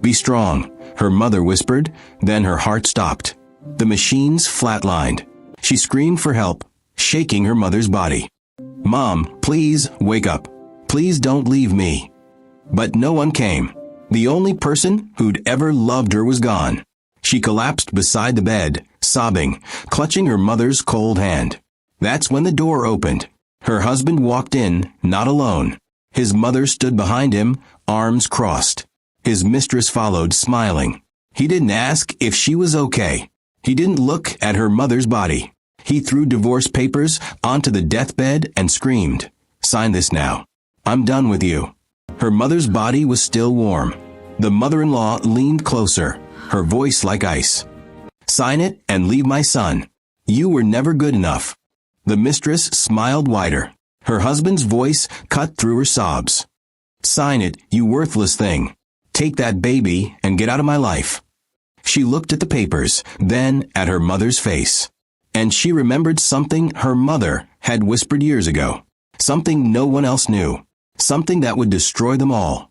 Be strong, her mother whispered, then her heart stopped. The machines flatlined. She screamed for help, shaking her mother's body. Mom, please, wake up. Please don't leave me. But no one came. The only person who'd ever loved her was gone. She collapsed beside the bed, sobbing, clutching her mother's cold hand. That's when the door opened. Her husband walked in, not alone. His mother stood behind him, arms crossed. His mistress followed, smiling. He didn't ask if she was okay. He didn't look at her mother's body. He threw divorce papers onto the deathbed and screamed, "Sign this now. I'm done with you." Her mother's body was still warm. The mother-in-law leaned closer, her voice like ice. "Sign it and leave my son. You were never good enough." The mistress smiled wider. Her husband's voice cut through her sobs. "Sign it, you worthless thing. Take that baby and get out of my life." She looked at the papers, then at her mother's face. And she remembered something her mother had whispered years ago. Something no one else knew. Something that would destroy them all.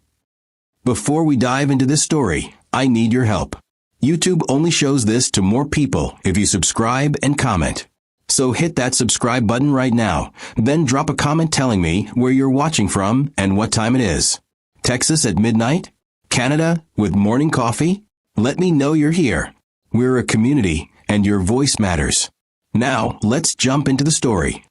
Before we dive into this story, I need your help. YouTube only shows this to more people if you subscribe and comment. So hit that subscribe button right now, then drop a comment telling me where you're watching from and what time it is. Texas at midnight? Canada with morning coffee? Let me know you're here. We're a community, and your voice matters. Now, let's jump into the story.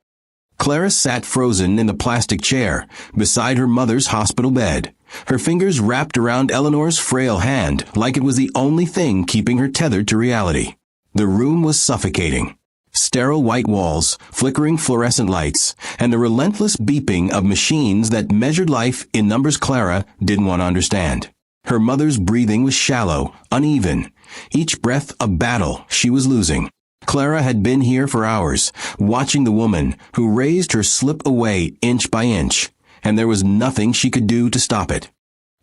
Clara sat frozen in the plastic chair beside her mother's hospital bed, her fingers wrapped around Eleanor's frail hand like it was the only thing keeping her tethered to reality. The room was suffocating. Sterile white walls, flickering fluorescent lights, and the relentless beeping of machines that measured life in numbers Clara didn't want to understand. Her mother's breathing was shallow, uneven, each breath a battle she was losing. Clara had been here for hours, watching the woman who raised her slip away inch by inch, and there was nothing she could do to stop it.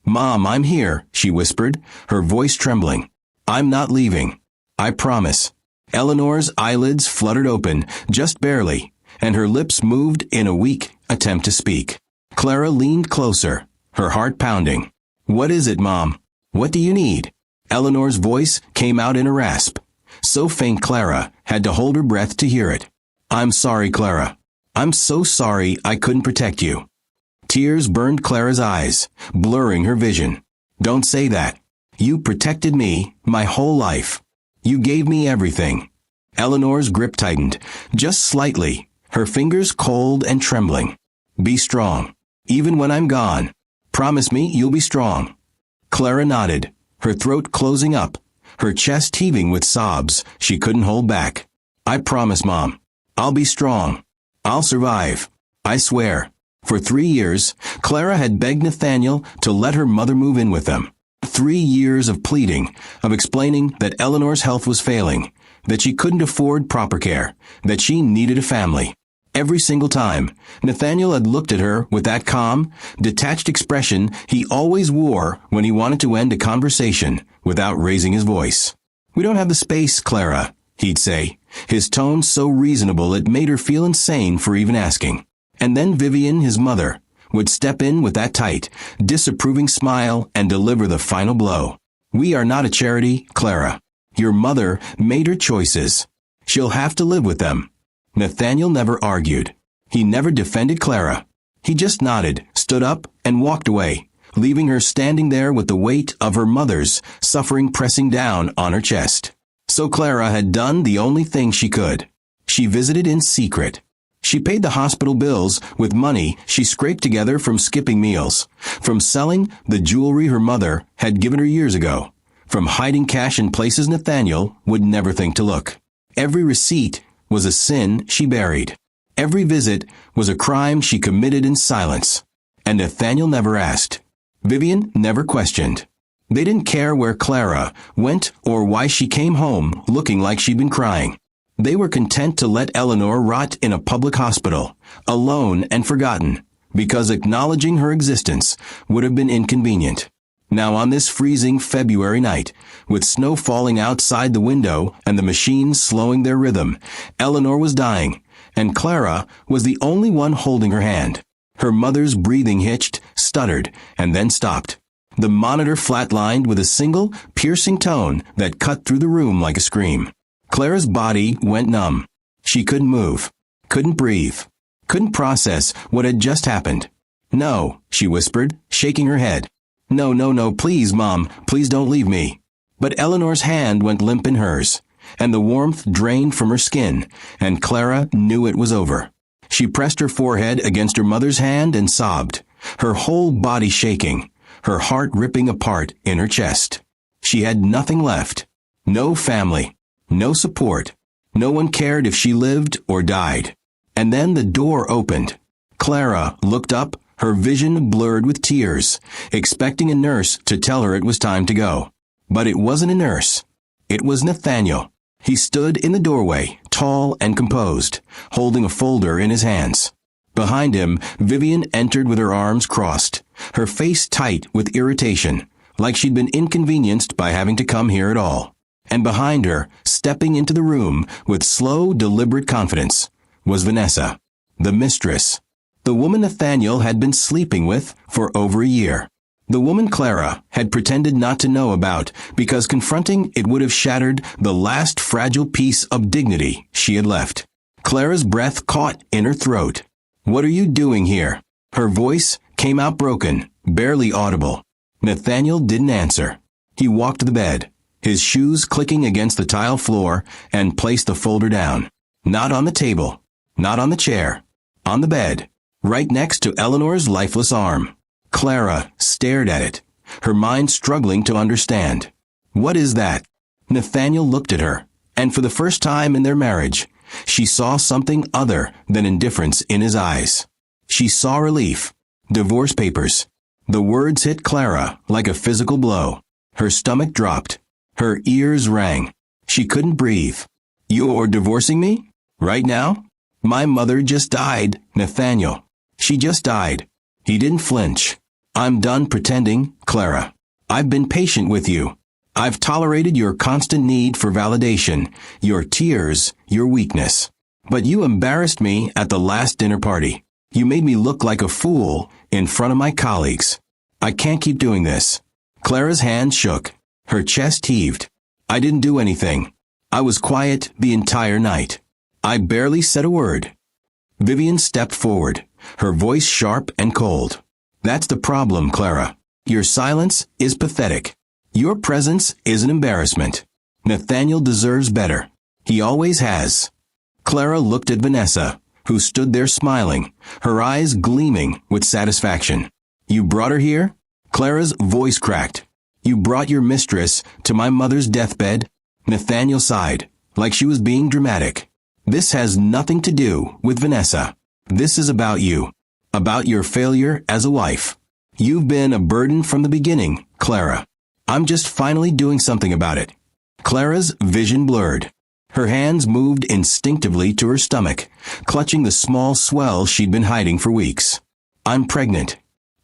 "Mom, I'm here," she whispered, her voice trembling. "I'm not leaving. I promise." Eleanor's eyelids fluttered open, just barely, and her lips moved in a weak attempt to speak. Clara leaned closer, her heart pounding. "What is it, Mom? What do you need?" Eleanor's voice came out in a rasp. So faint Clara had to hold her breath to hear it. "I'm sorry, Clara. I'm so sorry I couldn't protect you." Tears burned Clara's eyes, blurring her vision. "Don't say that. You protected me my whole life. You gave me everything." Eleanor's grip tightened, just slightly, her fingers cold and trembling. "Be strong. Even when I'm gone. Promise me you'll be strong." Clara nodded, her throat closing up, her chest heaving with sobs she couldn't hold back. "I promise, Mom. I'll be strong. I'll survive. I swear." For 3 years, Clara had begged Nathaniel to let her mother move in with them. 3 years of pleading, of explaining that Eleanor's health was failing, that she couldn't afford proper care, that she needed a family. Every single time, Nathaniel had looked at her with that calm, detached expression he always wore when he wanted to end a conversation without raising his voice. "We don't have the space, Clara," he'd say, his tone so reasonable it made her feel insane for even asking. And then Vivian, his mother, would step in with that tight, disapproving smile and deliver the final blow. "We are not a charity, Clara. Your mother made her choices. She'll have to live with them." Nathaniel never argued. He never defended Clara. He just nodded, stood up, and walked away, leaving her standing there with the weight of her mother's suffering pressing down on her chest. So Clara had done the only thing she could. She visited in secret. She paid the hospital bills with money she scraped together from skipping meals, from selling the jewelry her mother had given her years ago, from hiding cash in places Nathaniel would never think to look. Every receipt was a sin she buried. Every visit was a crime she committed in silence. And Nathaniel never asked. Vivian never questioned. They didn't care where Clara went or why she came home looking like she'd been crying. They were content to let Eleanor rot in a public hospital, alone and forgotten, because acknowledging her existence would have been inconvenient. Now on this freezing February night, with snow falling outside the window and the machines slowing their rhythm, Eleanor was dying, and Clara was the only one holding her hand. Her mother's breathing hitched, stuttered, and then stopped. The monitor flatlined with a single, piercing tone that cut through the room like a scream. Clara's body went numb. She couldn't move, couldn't breathe, couldn't process what had just happened. "No," she whispered, shaking her head. "No, no, no, please, Mom, please don't leave me." But Eleanor's hand went limp in hers, and the warmth drained from her skin, and Clara knew it was over. She pressed her forehead against her mother's hand and sobbed, her whole body shaking, her heart ripping apart in her chest. She had nothing left. No family, no support. No one cared if she lived or died. And then the door opened. Clara looked up, her vision blurred with tears, expecting a nurse to tell her it was time to go. But it wasn't a nurse. It was Nathaniel. He stood in the doorway, tall and composed, holding a folder in his hands. Behind him, Vivian entered with her arms crossed, her face tight with irritation, like she'd been inconvenienced by having to come here at all. And behind her, stepping into the room with slow, deliberate confidence, was Vanessa, the mistress, the woman Nathaniel had been sleeping with for over a year. The woman Clara had pretended not to know about because confronting it would have shattered the last fragile piece of dignity she had left. Clara's breath caught in her throat. "What are you doing here?" Her voice came out broken, barely audible. Nathaniel didn't answer. He walked to the bed, his shoes clicking against the tile floor, and placed the folder down. Not on the table, not on the chair, on the bed, right next to Eleanor's lifeless arm. Clara stared at it, her mind struggling to understand. "What is that?" Nathaniel looked at her, and for the first time in their marriage, she saw something other than indifference in his eyes. She saw relief. Divorce papers. The words hit Clara like a physical blow. Her stomach dropped. Her ears rang. She couldn't breathe. "You're divorcing me? Right now?" "My mother just died, Nathaniel. She just died." He didn't flinch. "I'm done pretending, Clara. I've been patient with you. I've tolerated your constant need for validation, your tears, your weakness. But you embarrassed me at the last dinner party. You made me look like a fool in front of my colleagues. I can't keep doing this." Clara's hand shook. Her chest heaved. "I didn't do anything. I was quiet the entire night. I barely said a word." Vivian stepped forward, her voice sharp and cold. "That's the problem, Clara. Your silence is pathetic. Your presence is an embarrassment. Nathaniel deserves better. He always has." Clara looked at Vanessa, who stood there smiling, her eyes gleaming with satisfaction. "You brought her here?" Clara's voice cracked. "You brought your mistress to my mother's deathbed?" Nathaniel sighed, like she was being dramatic. "This has nothing to do with Vanessa. This is about you. About your failure as a wife. You've been a burden from the beginning, Clara. I'm just finally doing something about it." Clara's vision blurred. Her hands moved instinctively to her stomach, clutching the small swell she'd been hiding for weeks. "I'm pregnant."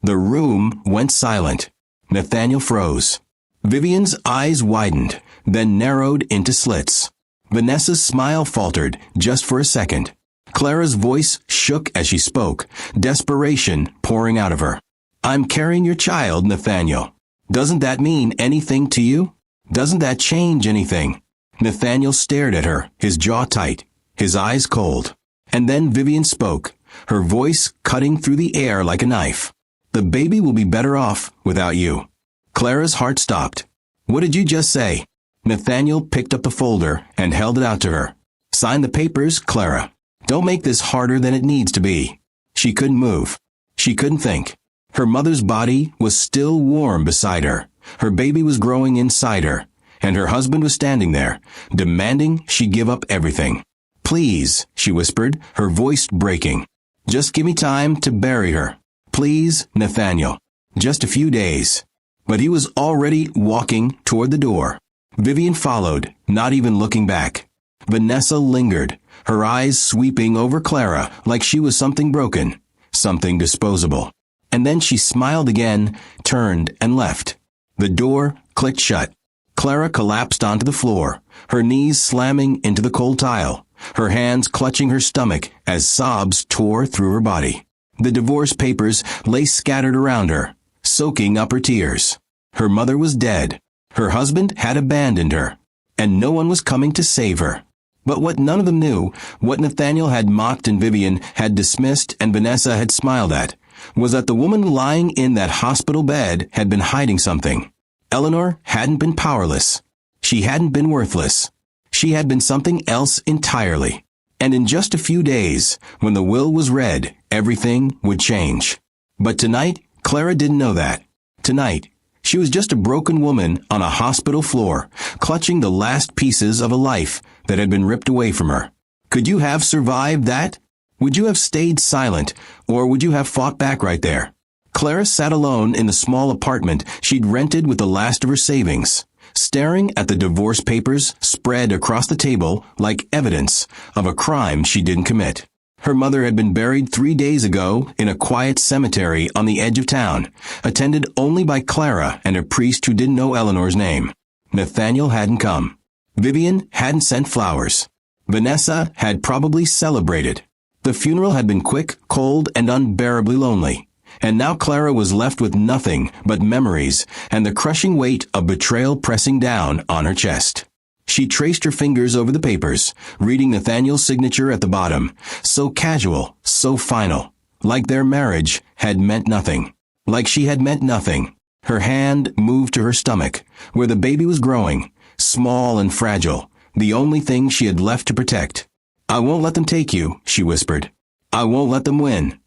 The room went silent. Nathaniel froze. Vivian's eyes widened, then narrowed into slits. Vanessa's smile faltered just for a second. Clara's voice shook as she spoke, desperation pouring out of her. "I'm carrying your child, Nathaniel. Doesn't that mean anything to you? Doesn't that change anything?" Nathaniel stared at her, his jaw tight, his eyes cold. And then Vivian spoke, her voice cutting through the air like a knife. "The baby will be better off without you." Clara's heart stopped. "What did you just say?" Nathaniel picked up the folder and held it out to her. "Sign the papers, Clara. Don't make this harder than it needs to be." She couldn't move. She couldn't think. Her mother's body was still warm beside her. Her baby was growing inside her, and her husband was standing there, demanding she give up everything. "Please," she whispered, her voice breaking. "Just give me time to bury her. Please, Nathaniel. Just a few days." But he was already walking toward the door. Vivian followed, not even looking back. Vanessa lingered, her eyes sweeping over Clara like she was something broken, something disposable. And then she smiled again, turned, and left. The door clicked shut. Clara collapsed onto the floor, her knees slamming into the cold tile, her hands clutching her stomach as sobs tore through her body. The divorce papers lay scattered around her, soaking up her tears. Her mother was dead. Her husband had abandoned her. And no one was coming to save her. But what none of them knew, what Nathaniel had mocked and Vivian had dismissed and Vanessa had smiled at, was that the woman lying in that hospital bed had been hiding something. Eleanor hadn't been powerless. She hadn't been worthless. She had been something else entirely. And in just a few days, when the will was read, everything would change. But tonight, Clara didn't know that. Tonight, she was just a broken woman on a hospital floor, clutching the last pieces of a life that had been ripped away from her. Could you have survived that? Would you have stayed silent, or would you have fought back right there? Clara sat alone in the small apartment she'd rented with the last of her savings, staring at the divorce papers spread across the table like evidence of a crime she didn't commit. Her mother had been buried 3 days ago in a quiet cemetery on the edge of town, attended only by Clara and a priest who didn't know Eleanor's name. Nathaniel hadn't come. Vivian hadn't sent flowers. Vanessa had probably celebrated. The funeral had been quick, cold, and unbearably lonely. And now Clara was left with nothing but memories and the crushing weight of betrayal pressing down on her chest. She traced her fingers over the papers, reading Nathaniel's signature at the bottom, so casual, so final, like their marriage had meant nothing, like she had meant nothing. Her hand moved to her stomach, where the baby was growing, small and fragile, the only thing she had left to protect. "I won't let them take you," she whispered. "I won't let them win."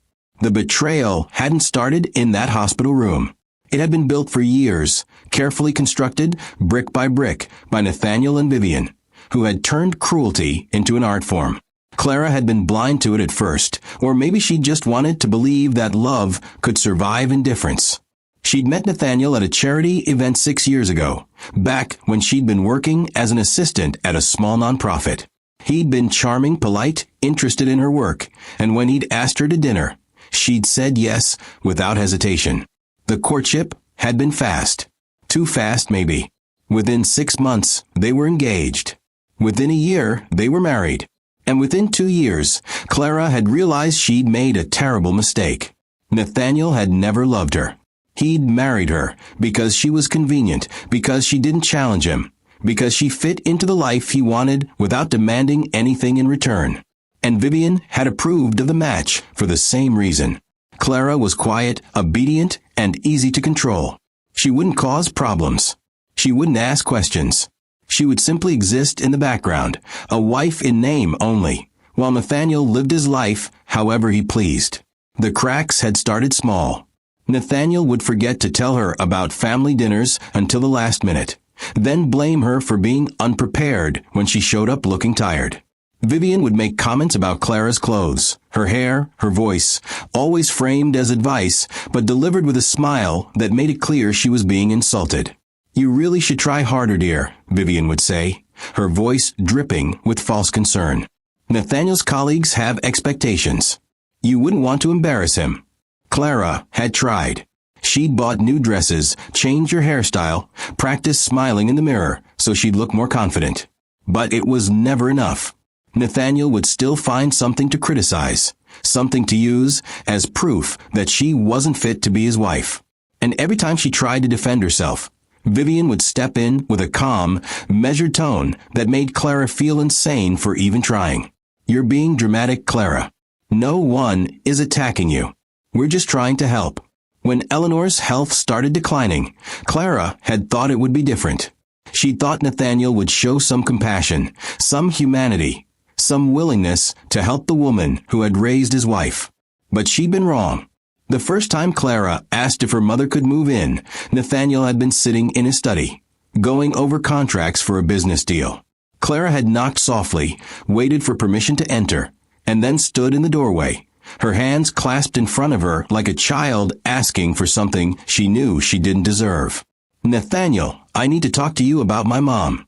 The betrayal hadn't started in that hospital room. It had been built for years, carefully constructed, brick by brick, by Nathaniel and Vivian, who had turned cruelty into an art form. Clara had been blind to it at first, or maybe she just wanted to believe that love could survive indifference. She'd met Nathaniel at a charity event 6 years ago, back when she'd been working as an assistant at a small nonprofit. He'd been charming, polite, interested in her work, and when he'd asked her to dinner, she'd said yes without hesitation. The courtship had been fast. Too fast, maybe. Within 6 months, they were engaged. Within a year, they were married. And within 2 years, Clara had realized she'd made a terrible mistake. Nathaniel had never loved her. He'd married her because she was convenient, because she didn't challenge him, because she fit into the life he wanted without demanding anything in return. And Vivian had approved of the match for the same reason. Clara was quiet, obedient, and easy to control. She wouldn't cause problems. She wouldn't ask questions. She would simply exist in the background, a wife in name only, while Nathaniel lived his life however he pleased. The cracks had started small. Nathaniel would forget to tell her about family dinners until the last minute, then blame her for being unprepared when she showed up looking tired. Vivian would make comments about Clara's clothes, her hair, her voice, always framed as advice, but delivered with a smile that made it clear she was being insulted. "You really should try harder, dear," Vivian would say, her voice dripping with false concern. Nathaniel's colleagues have expectations. You wouldn't want to embarrass him. Clara had tried. She'd bought new dresses, changed her hairstyle, practiced smiling in the mirror so she'd look more confident. But it was never enough. Nathaniel would still find something to criticize, something to use as proof that she wasn't fit to be his wife. And every time she tried to defend herself, Vivian would step in with a calm, measured tone that made Clara feel insane for even trying. "You're being dramatic, Clara. No one is attacking you. We're just trying to help." When Eleanor's health started declining, Clara had thought it would be different. She thought Nathaniel would show some compassion, some humanity, some willingness to help the woman who had raised his wife. But she'd been wrong. The first time Clara asked if her mother could move in, Nathaniel had been sitting in his study, going over contracts for a business deal. Clara had knocked softly, waited for permission to enter, and then stood in the doorway, her hands clasped in front of her like a child asking for something she knew she didn't deserve. "Nathaniel, I need to talk to you about my mom."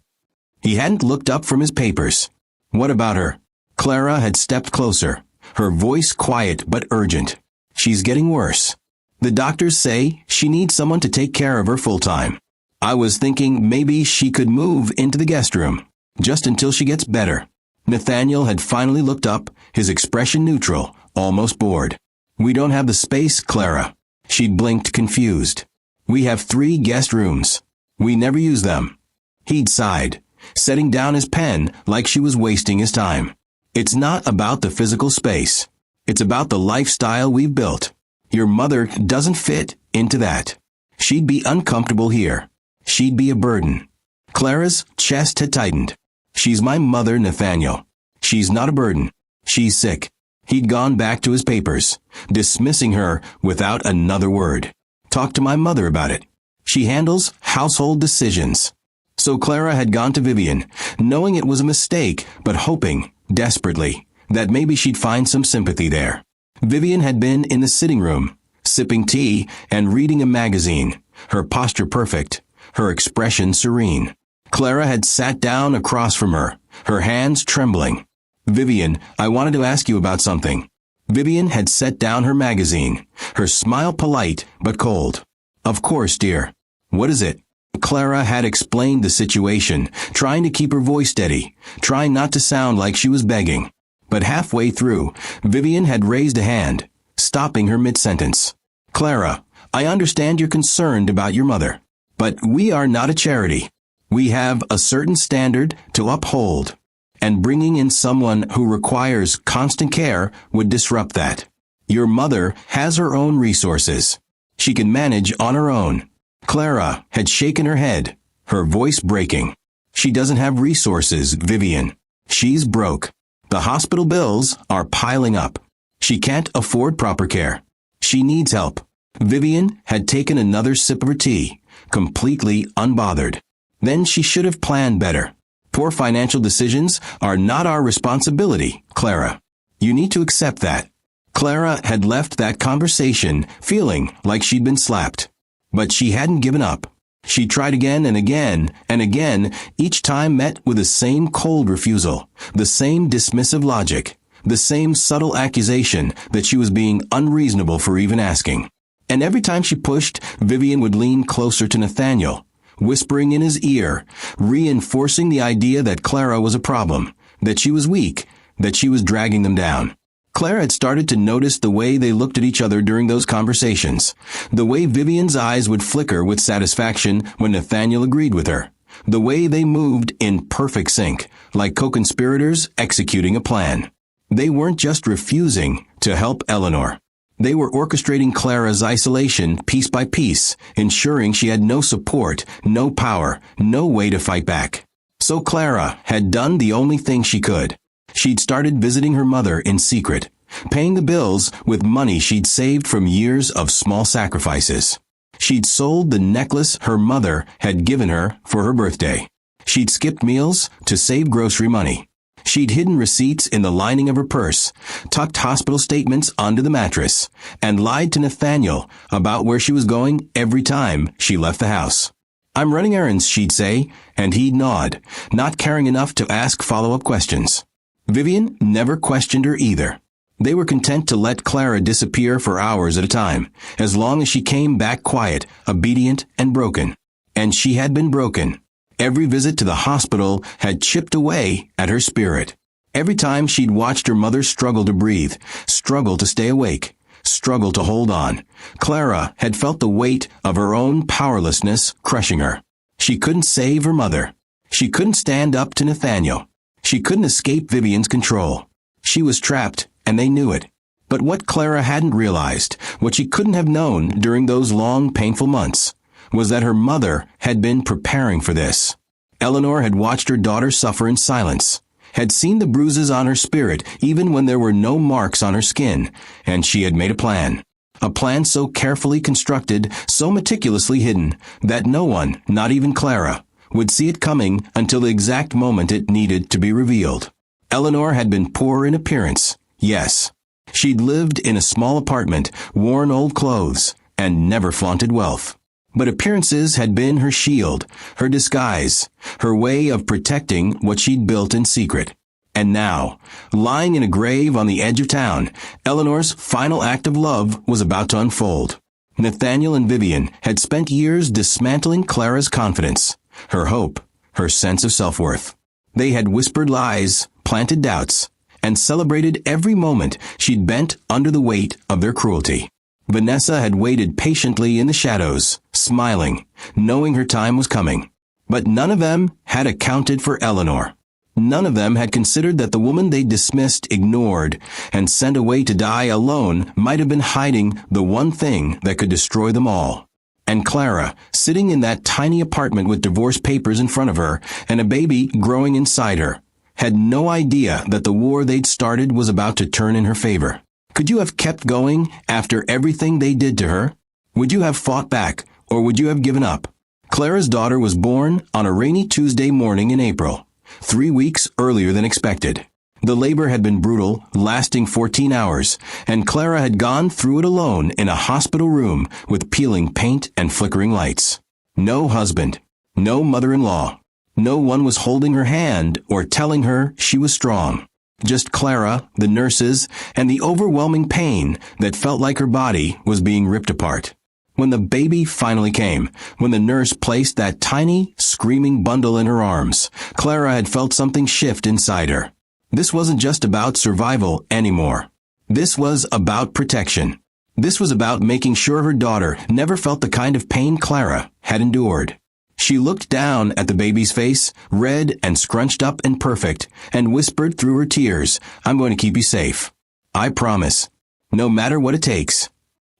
He hadn't looked up from his papers. "What about her?" Clara had stepped closer, her voice quiet but urgent. "She's getting worse. The doctors say she needs someone to take care of her full-time. I was thinking maybe she could move into the guest room, just until she gets better." Nathaniel had finally looked up, his expression neutral, almost bored. "We don't have the space, Clara." She'd blinked confused. We have 3 guest rooms. We never use them. He'd sighed, setting down his pen like she was wasting his time. It's not about the physical space. It's about the lifestyle we've built. Your mother doesn't fit into that. She'd be uncomfortable here. She'd be a burden. Clara's chest had tightened. She's my mother, Nathaniel. She's not a burden. She's sick. He'd gone back to his papers, dismissing her without another word. Talk to my mother about it. She handles household decisions. So Clara had gone to Vivian, knowing it was a mistake, but hoping, desperately, that maybe she'd find some sympathy there. Vivian had been in the sitting room, sipping tea and reading a magazine, her posture perfect, her expression serene. Clara had sat down across from her, her hands trembling. Vivian, I wanted to ask you about something. Vivian had set down her magazine, her smile polite but cold. Of course, dear. What is it? Clara had explained the situation, trying to keep her voice steady, trying not to sound like she was begging. But halfway through, Vivian had raised a hand, stopping her mid-sentence. Clara, I understand you're concerned about your mother, but we are not a charity. We have a certain standard to uphold, and bringing in someone who requires constant care would disrupt that. Your mother has her own resources. She can manage on her own. Clara had shaken her head, her voice breaking. She doesn't have resources, Vivian. She's broke. The hospital bills are piling up. She can't afford proper care. She needs help. Vivian had taken another sip of her tea, completely unbothered. Then she should have planned better. Poor financial decisions are not our responsibility, Clara. You need to accept that. Clara had left that conversation feeling like she'd been slapped. But she hadn't given up. She tried again and again and again, each time met with the same cold refusal, the same dismissive logic, the same subtle accusation that she was being unreasonable for even asking. And every time she pushed, Vivian would lean closer to Nathaniel, whispering in his ear, reinforcing the idea that Clara was a problem, that she was weak, that she was dragging them down. Clara had started to notice the way they looked at each other during those conversations, the way Vivian's eyes would flicker with satisfaction when Nathaniel agreed with her, the way they moved in perfect sync, like co-conspirators executing a plan. They weren't just refusing to help Eleanor. They were orchestrating Clara's isolation piece by piece, ensuring she had no support, no power, no way to fight back. So Clara had done the only thing she could. She'd started visiting her mother in secret, paying the bills with money she'd saved from years of small sacrifices. She'd sold the necklace her mother had given her for her birthday. She'd skipped meals to save grocery money. She'd hidden receipts in the lining of her purse, tucked hospital statements under the mattress, and lied to Nathaniel about where she was going every time she left the house. I'm running errands, she'd say, and he'd nod, not caring enough to ask follow-up questions. Vivian never questioned her either. They were content to let Clara disappear for hours at a time, as long as she came back quiet, obedient, and broken. And she had been broken. Every visit to the hospital had chipped away at her spirit. Every time she'd watched her mother struggle to breathe, struggle to stay awake, struggle to hold on, Clara had felt the weight of her own powerlessness crushing her. She couldn't save her mother. She couldn't stand up to Nathaniel. She couldn't escape Vivian's control. She was trapped, and they knew it. But what Clara hadn't realized, what she couldn't have known during those long, painful months, was that her mother had been preparing for this. Eleanor had watched her daughter suffer in silence, had seen the bruises on her spirit even when there were no marks on her skin, and she had made a plan. A plan so carefully constructed, so meticulously hidden, that no one, not even Clara, would see it coming until the exact moment it needed to be revealed. Eleanor had been poor in appearance, yes. She'd lived in a small apartment, worn old clothes, and never flaunted wealth. But appearances had been her shield, her disguise, her way of protecting what she'd built in secret. And now, lying in a grave on the edge of town, Eleanor's final act of love was about to unfold. Nathaniel and Vivian had spent years dismantling Clara's confidence, her hope, her sense of self-worth. They had whispered lies, planted doubts, and celebrated every moment she'd bent under the weight of their cruelty. Vanessa had waited patiently in the shadows, smiling, knowing her time was coming. But none of them had accounted for Eleanor. None of them had considered that the woman they dismissed, ignored, and sent away to die alone might have been hiding the one thing that could destroy them all. And Clara, sitting in that tiny apartment with divorce papers in front of her and a baby growing inside her, had no idea that the war they'd started was about to turn in her favor. Could you have kept going after everything they did to her? Would you have fought back, or would you have given up? Clara's daughter was born on a rainy Tuesday morning in April, 3 weeks earlier than expected. The labor had been brutal, lasting 14 hours, and Clara had gone through it alone in a hospital room with peeling paint and flickering lights. No husband, no mother-in-law. No one was holding her hand or telling her she was strong. Just Clara, the nurses, and the overwhelming pain that felt like her body was being ripped apart. When the baby finally came, when the nurse placed that tiny, screaming bundle in her arms, Clara had felt something shift inside her. This wasn't just about survival anymore. This was about protection. This was about making sure her daughter never felt the kind of pain Clara had endured. She looked down at the baby's face, red and scrunched up and perfect, and whispered through her tears, "I'm going to keep you safe. I promise. No matter what it takes."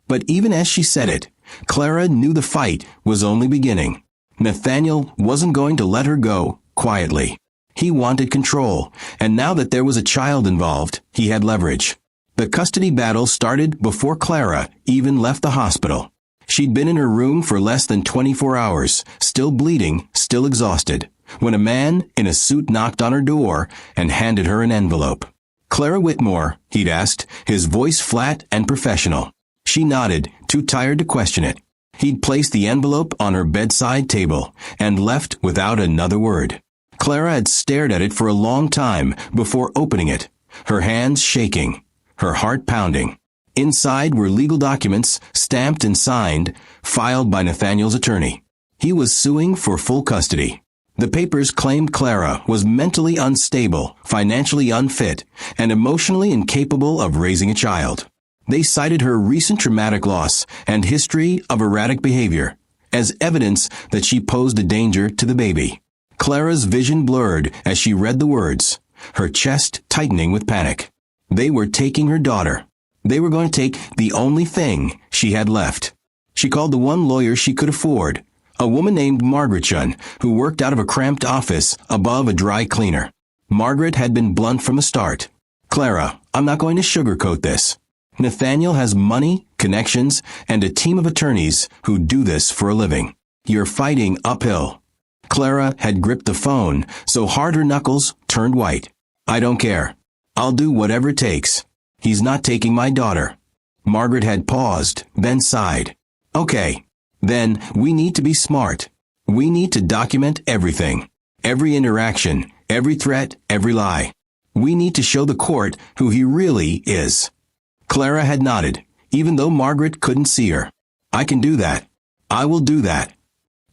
But even as she said it, Clara knew the fight was only beginning. Nathaniel wasn't going to let her go quietly. He wanted control, and now that there was a child involved, he had leverage. The custody battle started before Clara even left the hospital. She'd been in her room for less than 24 hours, still bleeding, still exhausted, when a man in a suit knocked on her door and handed her an envelope. "Clara Whitmore," he'd asked, his voice flat and professional. She nodded, too tired to question it. He'd placed the envelope on her bedside table and left without another word. Clara had stared at it for a long time before opening it, her hands shaking, her heart pounding. Inside were legal documents, stamped and signed, filed by Nathaniel's attorney. He was suing for full custody. The papers claimed Clara was mentally unstable, financially unfit, and emotionally incapable of raising a child. They cited her recent traumatic loss and history of erratic behavior as evidence that she posed a danger to the baby. Clara's vision blurred as she read the words, her chest tightening with panic. They were taking her daughter. They were going to take the only thing she had left. She called the one lawyer she could afford, a woman named Margaret Shun, who worked out of a cramped office above a dry cleaner. Margaret had been blunt from the start. "Clara, I'm not going to sugarcoat this. Nathaniel has money, connections, and a team of attorneys who do this for a living. You're fighting uphill." Clara had gripped the phone so hard her knuckles turned white. "I don't care. I'll do whatever it takes. He's not taking my daughter." Margaret had paused, then sighed. "Okay, then we need to be smart. We need to document everything. Every interaction, every threat, every lie. We need to show the court who he really is." Clara had nodded, even though Margaret couldn't see her. "I can do that. I will do that."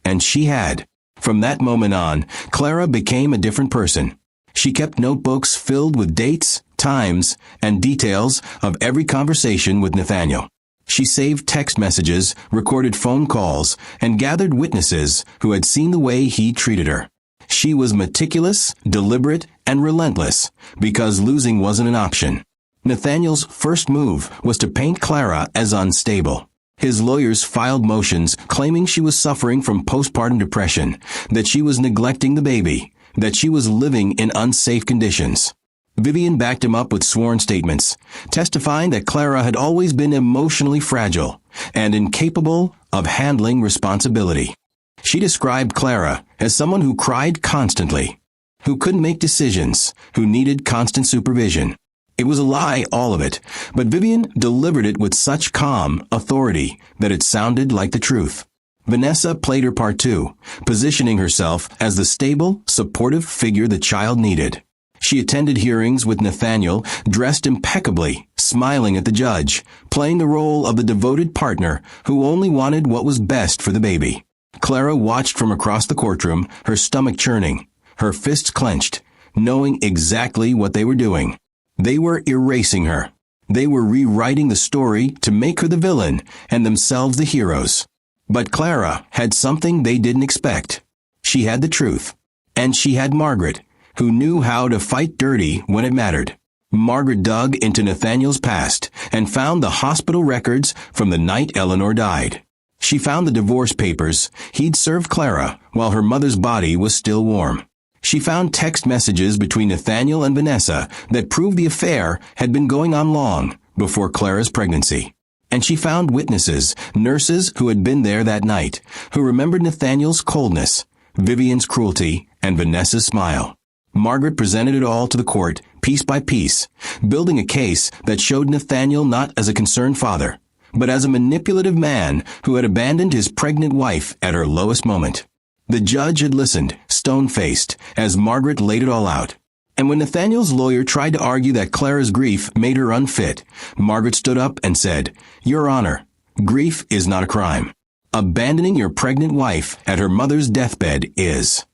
And she had. From that moment on, Clara became a different person. She kept notebooks filled with dates, times, and details of every conversation with Nathaniel. She saved text messages, recorded phone calls, and gathered witnesses who had seen the way he treated her. She was meticulous, deliberate, and relentless because losing wasn't an option. Nathaniel's first move was to paint Clara as unstable. His lawyers filed motions claiming she was suffering from postpartum depression, that she was neglecting the baby, that she was living in unsafe conditions. Vivian backed him up with sworn statements, testifying that Clara had always been emotionally fragile and incapable of handling responsibility. She described Clara as someone who cried constantly, who couldn't make decisions, who needed constant supervision. It was a lie, all of it, but Vivian delivered it with such calm authority that it sounded like the truth. Vanessa played her part too, positioning herself as the stable, supportive figure the child needed. She attended hearings with Nathaniel, dressed impeccably, smiling at the judge, playing the role of the devoted partner who only wanted what was best for the baby. Clara watched from across the courtroom, her stomach churning, her fists clenched, knowing exactly what they were doing. They were erasing her. They were rewriting the story to make her the villain and themselves the heroes. But Clara had something they didn't expect. She had the truth. And she had Margaret, who knew how to fight dirty when it mattered. Margaret dug into Nathaniel's past and found the hospital records from the night Eleanor died. She found the divorce papers he'd served Clara while her mother's body was still warm. She found text messages between Nathaniel and Vanessa that proved the affair had been going on long before Clara's pregnancy. And she found witnesses, nurses who had been there that night, who remembered Nathaniel's coldness, Vivian's cruelty, and Vanessa's smile. Margaret presented it all to the court, piece by piece, building a case that showed Nathaniel not as a concerned father, but as a manipulative man who had abandoned his pregnant wife at her lowest moment. The judge had listened, stone-faced, as Margaret laid it all out. And when Nathaniel's lawyer tried to argue that Clara's grief made her unfit, Margaret stood up and said, "Your Honor, grief is not a crime. Abandoning your pregnant wife at her mother's deathbed is."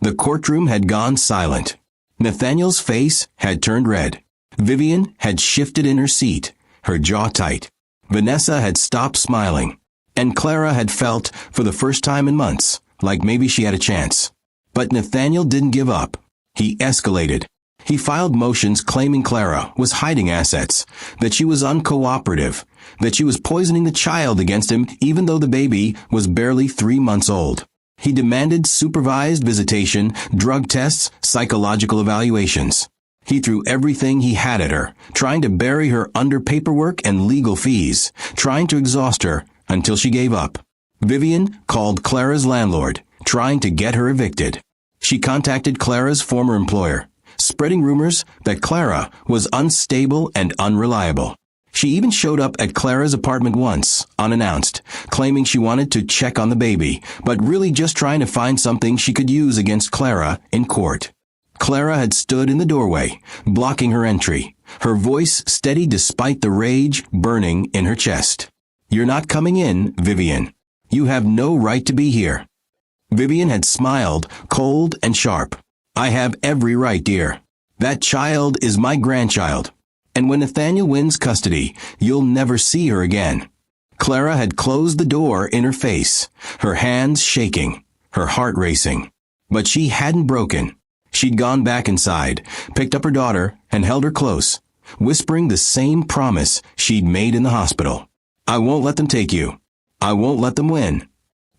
The courtroom had gone silent. Nathaniel's face had turned red. Vivian had shifted in her seat, her jaw tight. Vanessa had stopped smiling. And Clara had felt, for the first time in months, like maybe she had a chance. But Nathaniel didn't give up. He escalated. He filed motions claiming Clara was hiding assets, that she was uncooperative, that she was poisoning the child against him even though the baby was barely 3 months old. He demanded supervised visitation, drug tests, psychological evaluations. He threw everything he had at her, trying to bury her under paperwork and legal fees, trying to exhaust her until she gave up. Vivian called Clara's landlord, trying to get her evicted. She contacted Clara's former employer, spreading rumors that Clara was unstable and unreliable. She even showed up at Clara's apartment once, unannounced, claiming she wanted to check on the baby, but really just trying to find something she could use against Clara in court. Clara had stood in the doorway, blocking her entry, her voice steady despite the rage burning in her chest. "You're not coming in, Vivian. You have no right to be here." Vivian had smiled, cold and sharp. "I have every right, dear. That child is my grandchild. And when Nathaniel wins custody, you'll never see her again." Clara had closed the door in her face, her hands shaking, her heart racing. But she hadn't broken. She'd gone back inside, picked up her daughter, and held her close, whispering the same promise she'd made in the hospital. "I won't let them take you. I won't let them win."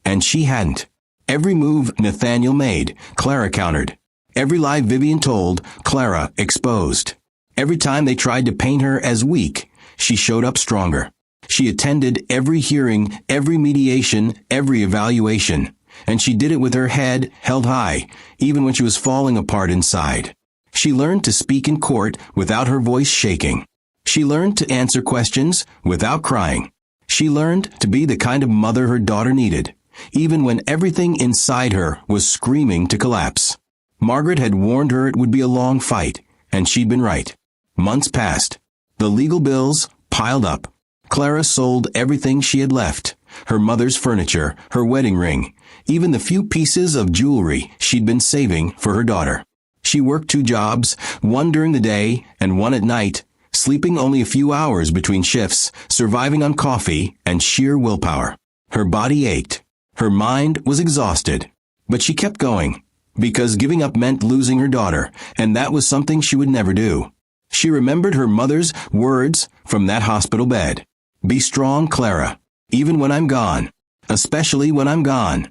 And she hadn't. Every move Nathaniel made, Clara countered. Every lie Vivian told, Clara exposed. Every time they tried to paint her as weak, she showed up stronger. She attended every hearing, every mediation, every evaluation, and she did it with her head held high, even when she was falling apart inside. She learned to speak in court without her voice shaking. She learned to answer questions without crying. She learned to be the kind of mother her daughter needed, even when everything inside her was screaming to collapse. Margaret had warned her it would be a long fight, and she'd been right. Months passed. The legal bills piled up. Clara sold everything she had left, her mother's furniture, her wedding ring, even the few pieces of jewelry she'd been saving for her daughter. She worked 2 jobs, one during the day and one at night, sleeping only a few hours between shifts, surviving on coffee and sheer willpower. Her body ached. Her mind was exhausted. But she kept going, because giving up meant losing her daughter, and that was something she would never do. She remembered her mother's words from that hospital bed. "Be strong, Clara, even when I'm gone, especially when I'm gone."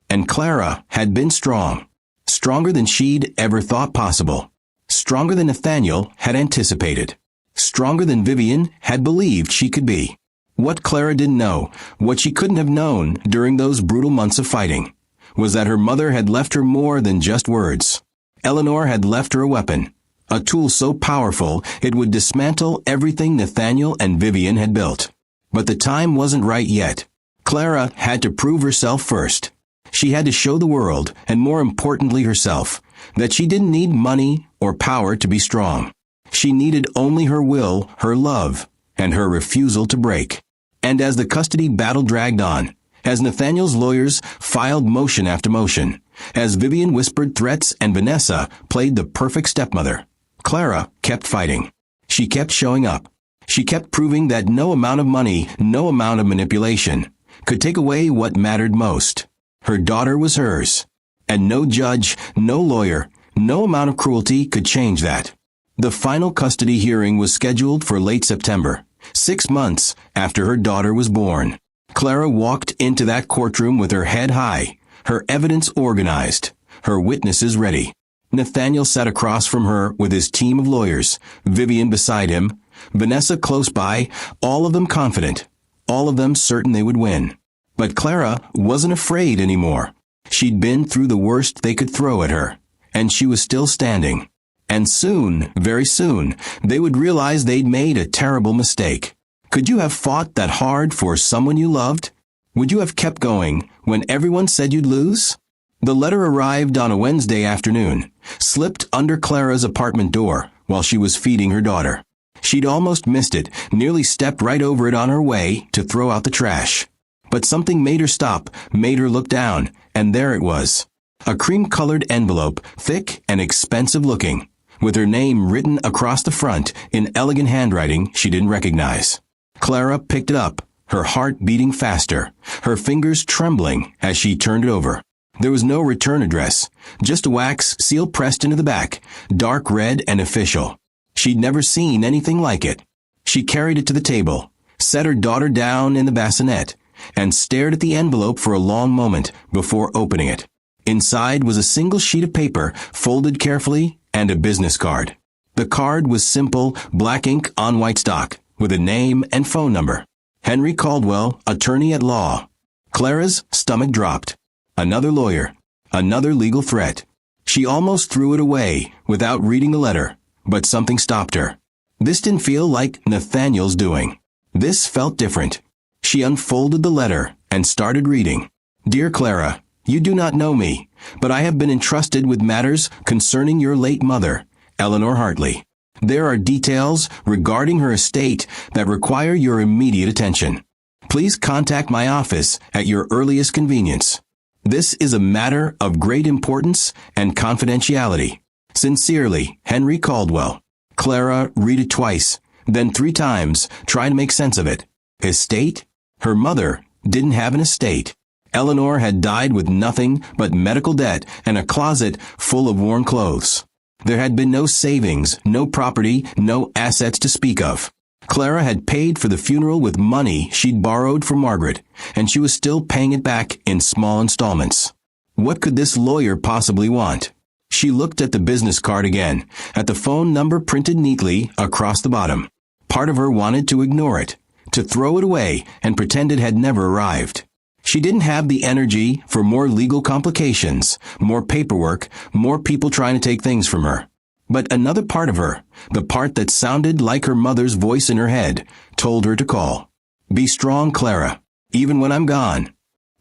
And Clara had been strong. Stronger than she'd ever thought possible. Stronger than Nathaniel had anticipated. Stronger than Vivian had believed she could be. What Clara didn't know, what she couldn't have known during those brutal months of fighting, was that her mother had left her more than just words. Eleanor had left her a weapon. A tool so powerful it would dismantle everything Nathaniel and Vivian had built. But the time wasn't right yet. Clara had to prove herself first. She had to show the world, and more importantly herself, that she didn't need money or power to be strong. She needed only her will, her love, and her refusal to break. And as the custody battle dragged on, as Nathaniel's lawyers filed motion after motion, as Vivian whispered threats and Vanessa played the perfect stepmother, Clara kept fighting. She kept showing up. She kept proving that no amount of money, no amount of manipulation, could take away what mattered most. Her daughter was hers. And no judge, no lawyer, no amount of cruelty could change that. The final custody hearing was scheduled for late September, 6 months after her daughter was born. Clara walked into that courtroom with her head high, her evidence organized, her witnesses ready. Nathaniel sat across from her with his team of lawyers, Vivian beside him, Vanessa close by, all of them confident, all of them certain they would win. But Clara wasn't afraid anymore. She'd been through the worst they could throw at her, and she was still standing. And soon, very soon, they would realize they'd made a terrible mistake. Could you have fought that hard for someone you loved? Would you have kept going when everyone said you'd lose? The letter arrived on a Wednesday afternoon, slipped under Clara's apartment door while she was feeding her daughter. She'd almost missed it, nearly stepped right over it on her way to throw out the trash. But something made her stop, made her look down, and there it was. A cream-colored envelope, thick and expensive looking, with her name written across the front in elegant handwriting she didn't recognize. Clara picked it up, her heart beating faster, her fingers trembling as she turned it over. There was no return address, just a wax seal pressed into the back, dark red and official. She'd never seen anything like it. She carried it to the table, set her daughter down in the bassinet, and stared at the envelope for a long moment before opening it. Inside was a single sheet of paper, folded carefully, and a business card. The card was simple, black ink on white stock, with a name and phone number. Henry Caldwell, attorney at law. Clara's stomach dropped. Another lawyer. Another legal threat. She almost threw it away without reading the letter, but something stopped her. This didn't feel like Nathaniel's doing. This felt different. She unfolded the letter and started reading. Dear Clara, you do not know me, but I have been entrusted with matters concerning your late mother, Eleanor Hartley. There are details regarding her estate that require your immediate attention. Please contact my office at your earliest convenience. This is a matter of great importance and confidentiality. Sincerely, Henry Caldwell. Clara read it twice, then 3 times, trying to make sense of it. Estate? Her mother didn't have an estate. Eleanor had died with nothing but medical debt and a closet full of worn clothes. There had been no savings, no property, no assets to speak of. Clara had paid for the funeral with money she'd borrowed from Margaret, and she was still paying it back in small installments. What could this lawyer possibly want? She looked at the business card again, at the phone number printed neatly across the bottom. Part of her wanted to ignore it, to throw it away and pretend it had never arrived. She didn't have the energy for more legal complications, more paperwork, more people trying to take things from her. But another part of her, the part that sounded like her mother's voice in her head, told her to call. Be strong, Clara, even when I'm gone.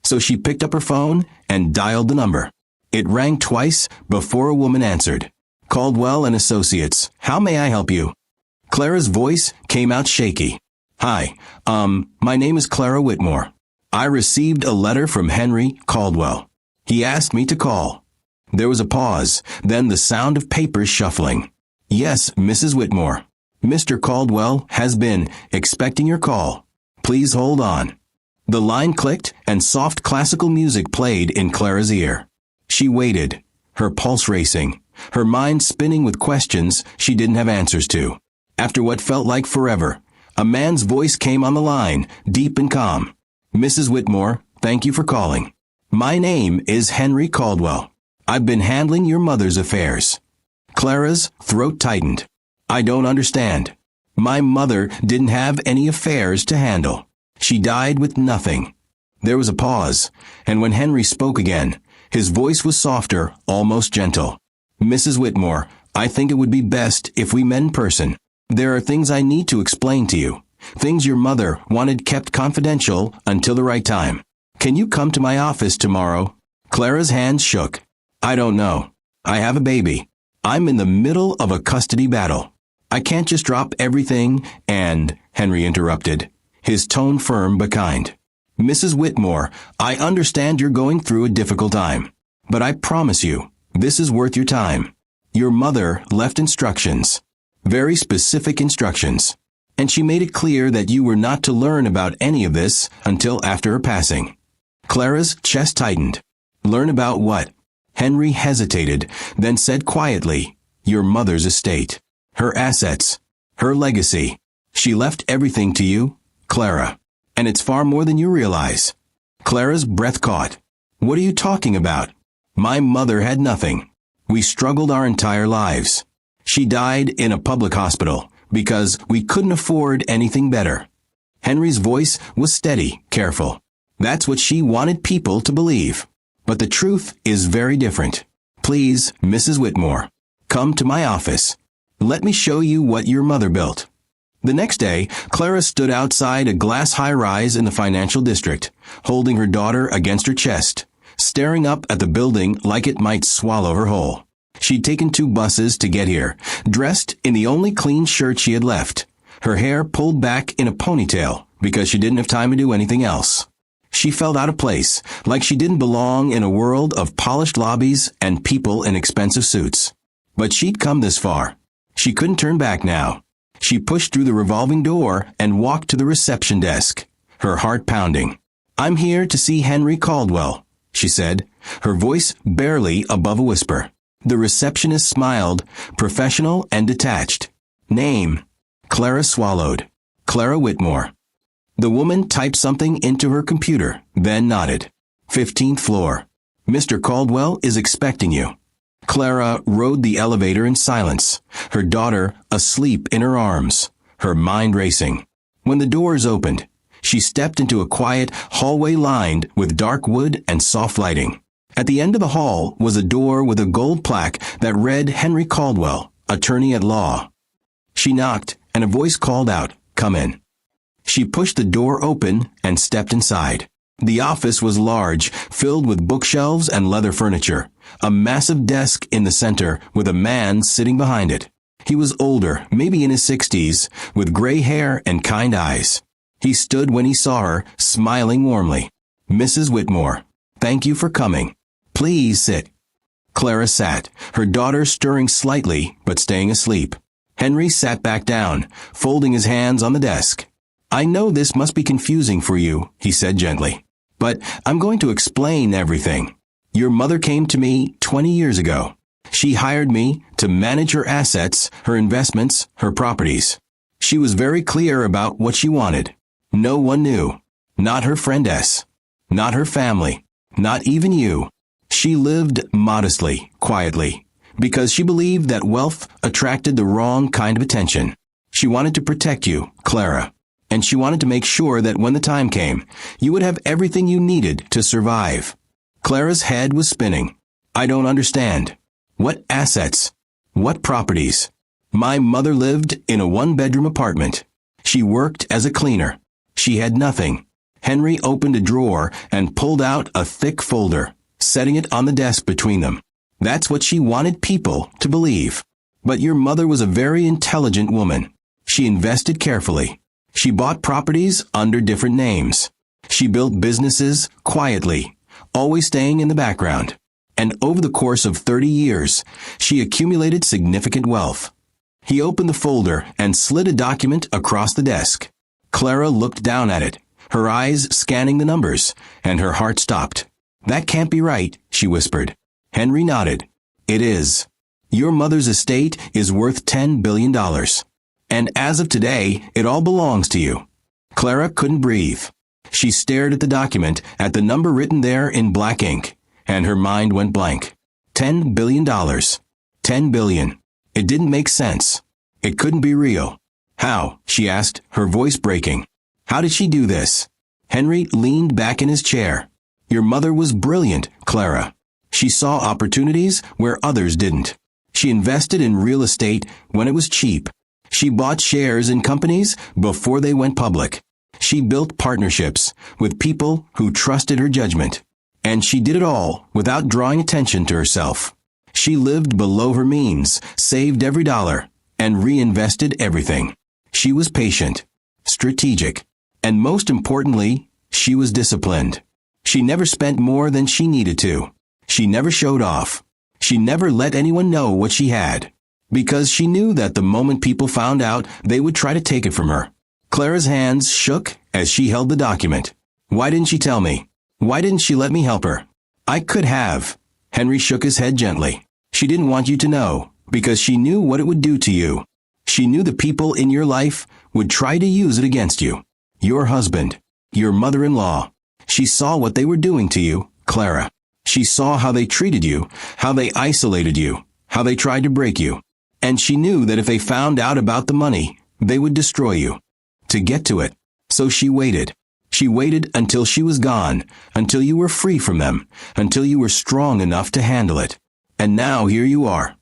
So she picked up her phone and dialed the number. It rang twice before a woman answered. Caldwell and Associates, how may I help you? Clara's voice came out shaky. Hi, my name is Clara Whitmore. I received a letter from Henry Caldwell. He asked me to call. There was a pause, then the sound of papers shuffling. Yes, Mrs. Whitmore. Mr. Caldwell has been expecting your call. Please hold on. The line clicked and soft classical music played in Clara's ear. She waited, her pulse racing, her mind spinning with questions she didn't have answers to. After what felt like forever, a man's voice came on the line, deep and calm. Mrs. Whitmore, thank you for calling. My name is Henry Caldwell. I've been handling your mother's affairs. Clara's throat tightened. I don't understand. My mother didn't have any affairs to handle. She died with nothing. There was a pause, and when Henry spoke again, his voice was softer, almost gentle. Mrs. Whitmore, I think it would be best if we met in person. There are things I need to explain to you. Things your mother wanted kept confidential until the right time. Can you come to my office tomorrow? Clara's hands shook. I don't know. I have a baby. I'm in the middle of a custody battle. I can't just drop everything and, Henry interrupted, his tone firm but kind. Mrs. Whitmore, I understand you're going through a difficult time, but I promise you, this is worth your time. Your mother left instructions. Very specific instructions. and she made it clear that you were not to learn about any of this until after her passing. Clara's chest tightened. Learn about what? Henry hesitated, then said quietly, your mother's estate. Her assets. Her legacy. She left everything to you, Clara. And it's far more than you realize. Clara's breath caught. What are you talking about? My mother had nothing. We struggled our entire lives. She died in a public hospital because we couldn't afford anything better. Henry's voice was steady, careful. That's what she wanted people to believe. But the truth is very different. Please, Mrs. Whitmore, come to my office. Let me show you what your mother built. The next day, Clara stood outside a glass high-rise in the financial district, holding her daughter against her chest, staring up at the building like it might swallow her whole. She'd taken 2 buses to get here, dressed in the only clean shirt she had left, her hair pulled back in a ponytail because she didn't have time to do anything else. She felt out of place, like she didn't belong in a world of polished lobbies and people in expensive suits. But she'd come this far. She couldn't turn back now. She pushed through the revolving door and walked to the reception desk, her heart pounding. I'm here to see Henry Caldwell, she said, her voice barely above a whisper. The receptionist smiled, professional and detached. Name. Clara swallowed. Clara Whitmore. The woman typed something into her computer, then nodded. 15th floor. Mr. Caldwell is expecting you. Clara rode the elevator in silence, her daughter asleep in her arms, her mind racing. When the doors opened, she stepped into a quiet hallway lined with dark wood and soft lighting. At the end of the hall was a door with a gold plaque that read Henry Caldwell, attorney at law. She knocked, and a voice called out, "Come in." She pushed the door open and stepped inside. The office was large, filled with bookshelves and leather furniture, a massive desk in the center with a man sitting behind it. He was older, maybe in his 60s, with gray hair and kind eyes. He stood when he saw her, smiling warmly. Mrs. Whitmore, thank you for coming. Please sit. Clara sat, her daughter stirring slightly but staying asleep. Henry sat back down, folding his hands on the desk. I know this must be confusing for you, he said gently, but I'm going to explain everything. Your mother came to me 20 years ago. She hired me to manage her assets, her investments, her properties. She was very clear about what she wanted. No one knew. Not her friend S. Not her family. Not even you. She lived modestly, quietly, because she believed that wealth attracted the wrong kind of attention. She wanted to protect you, Clara, and she wanted to make sure that when the time came, you would have everything you needed to survive. Clara's head was spinning. I don't understand. What assets? What properties? My mother lived in a one-bedroom apartment. She worked as a cleaner. She had nothing. Henry opened a drawer and pulled out a thick folder, setting it on the desk between them. That's what she wanted people to believe. But your mother was a very intelligent woman. She invested carefully. She bought properties under different names. She built businesses quietly, always staying in the background. And over the course of 30 years, she accumulated significant wealth. He opened the folder and slid a document across the desk. Clara looked down at it, her eyes scanning the numbers, and her heart stopped. That can't be right, she whispered. Henry nodded. It is. Your mother's estate is worth $10 billion. And as of today, it all belongs to you. Clara couldn't breathe. She stared at the document, at the number written there in black ink, and her mind went blank. $10 billion. $10 billion. It didn't make sense. It couldn't be real. How? She asked, her voice breaking. How did she do this? Henry leaned back in his chair. Your mother was brilliant, Clara. She saw opportunities where others didn't. She invested in real estate when it was cheap. She bought shares in companies before they went public. She built partnerships with people who trusted her judgment. And she did it all without drawing attention to herself. She lived below her means, saved every dollar, and reinvested everything. She was patient, strategic, and most importantly, she was disciplined. She never spent more than she needed to. She never showed off. She never let anyone know what she had. because she knew that the moment people found out, they would try to take it from her. Clara's hands shook as she held the document. Why didn't she tell me? Why didn't she let me help her? I could have. Henry shook his head gently. She didn't want you to know, because she knew what it would do to you. She knew the people in your life would try to use it against you. Your husband, your mother-in-law. She saw what they were doing to you, Clara. She saw how they treated you, how they isolated you, how they tried to break you. And she knew that if they found out about the money, they would destroy you. To get to it. So she waited. She waited until she was gone, until you were free from them, until you were strong enough to handle it. And now here you are.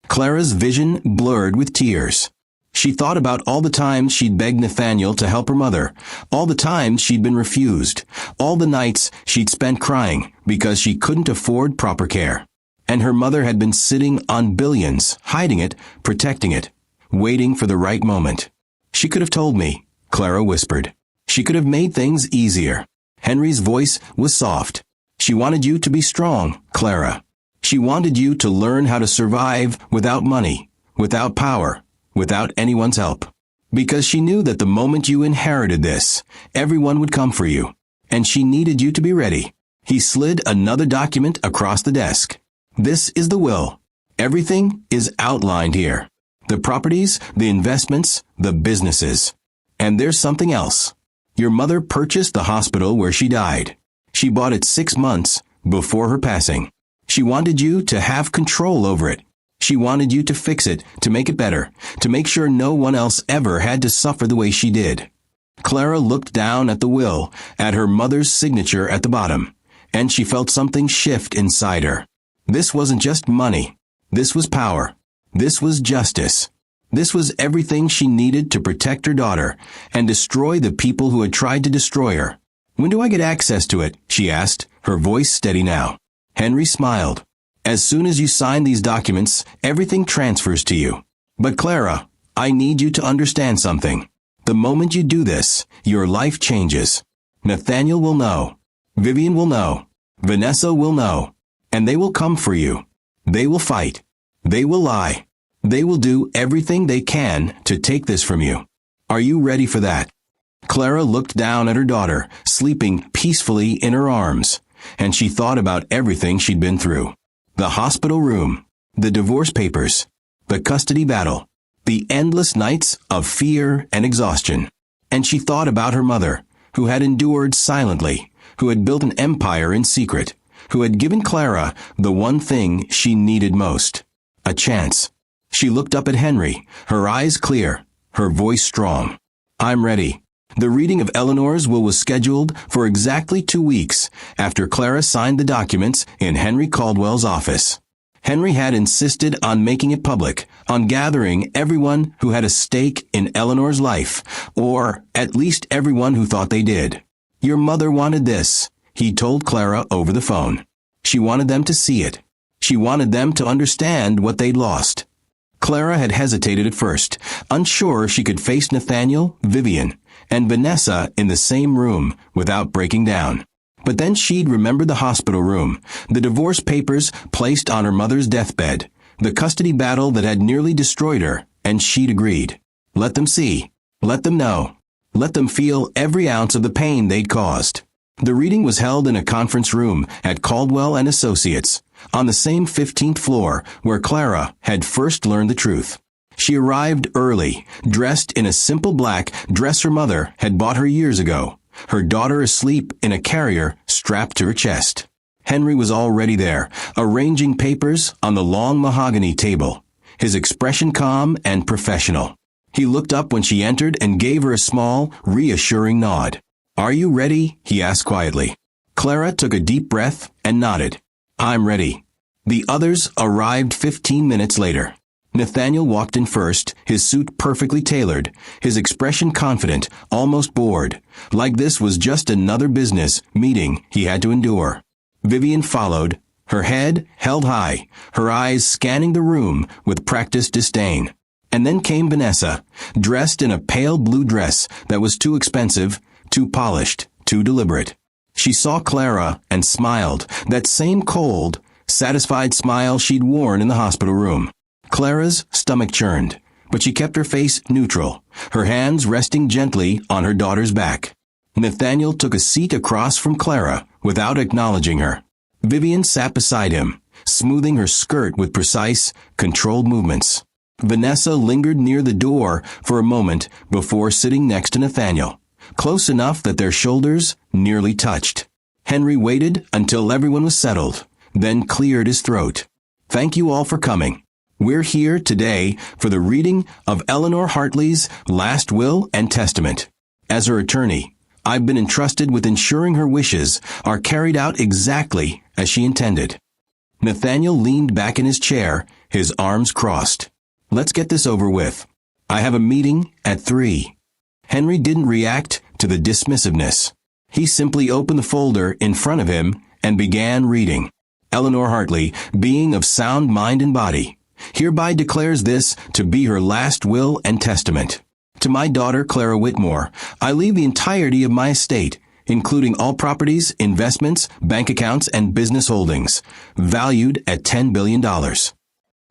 Clara's vision blurred with tears. She thought about all the times she'd begged Nathaniel to help her mother, all the times she'd been refused, all the nights she'd spent crying because she couldn't afford proper care. And her mother had been sitting on billions, hiding it, protecting it, waiting for the right moment. She could have told me, Clara whispered. She could have made things easier. Henry's voice was soft. She wanted you to be strong, Clara. She wanted you to learn how to survive without money, without power, without anyone's help. Because she knew that the moment you inherited this, everyone would come for you. And she needed you to be ready. He slid another document across the desk. This is the will. Everything is outlined here. The properties, the investments, the businesses. And there's something else. Your mother purchased the hospital where she died. She bought it 6 months before her passing. She wanted you to have control over it. She wanted you to fix it, to make it better, to make sure no one else ever had to suffer the way she did. Clara looked down at the will, at her mother's signature at the bottom, and she felt something shift inside her. This wasn't just money. This was power. This was justice. This was everything she needed to protect her daughter and destroy the people who had tried to destroy her. When do I get access to it? She asked, her voice steady now. Henry smiled. As soon as you sign these documents, everything transfers to you. But Clara, I need you to understand something. The moment you do this, your life changes. Nathaniel will know. Vivian will know. Vanessa will know. And they will come for you. They will fight. They will lie. They will do everything they can to take this from you. Are you ready for that? Clara looked down at her daughter, sleeping peacefully in her arms, and she thought about everything she'd been through. The hospital room, the divorce papers, the custody battle, the endless nights of fear and exhaustion. And she thought about her mother, who had endured silently, who had built an empire in secret, who had given Clara the one thing she needed most, a chance. She looked up at Henry, her eyes clear, her voice strong. I'm ready. The reading of Eleanor's will was scheduled for exactly 2 weeks after Clara signed the documents in Henry Caldwell's office. Henry had insisted on making it public, on gathering everyone who had a stake in Eleanor's life, or at least everyone who thought they did. Your mother wanted this, he told Clara over the phone. She wanted them to see it. She wanted them to understand what they'd lost. Clara had hesitated at first, unsure if she could face Nathaniel, Vivian, and Vanessa in the same room without breaking down. But then she'd remembered the hospital room, the divorce papers placed on her mother's deathbed, the custody battle that had nearly destroyed her, and she'd agreed. Let them see. Let them know. Let them feel every ounce of the pain they'd caused. The reading was held in a conference room at Caldwell and Associates, on the same 15th floor where Clara had first learned the truth. She arrived early, dressed in a simple black dress her mother had bought her years ago, her daughter asleep in a carrier strapped to her chest. Henry was already there, arranging papers on the long mahogany table, his expression calm and professional. He looked up when she entered and gave her a small, reassuring nod. Are you ready? He asked quietly. Clara took a deep breath and nodded. I'm ready. The others arrived 15 minutes later. Nathaniel walked in first, his suit perfectly tailored, his expression confident, almost bored, like this was just another business meeting he had to endure. Vivian followed, her head held high, her eyes scanning the room with practiced disdain. And then came Vanessa, dressed in a pale blue dress that was too expensive, too polished, too deliberate. She saw Clara and smiled, that same cold, satisfied smile she'd worn in the hospital room. Clara's stomach churned, but she kept her face neutral, her hands resting gently on her daughter's back. Nathaniel took a seat across from Clara without acknowledging her. Vivian sat beside him, smoothing her skirt with precise, controlled movements. Vanessa lingered near the door for a moment before sitting next to Nathaniel, close enough that their shoulders nearly touched. Henry waited until everyone was settled, then cleared his throat. "Thank you all for coming. We're here today for the reading of Eleanor Hartley's last will and testament. As her attorney, I've been entrusted with ensuring her wishes are carried out exactly as she intended." Nathaniel leaned back in his chair, his arms crossed. "Let's get this over with. I have a meeting at 3. Henry didn't react to the dismissiveness. He simply opened the folder in front of him and began reading. "Eleanor Hartley, being of sound mind and body, hereby declares this to be her last will and testament. To my daughter, Clara Whitmore, I leave the entirety of my estate, including all properties, investments, bank accounts, and business holdings, valued at $10 billion.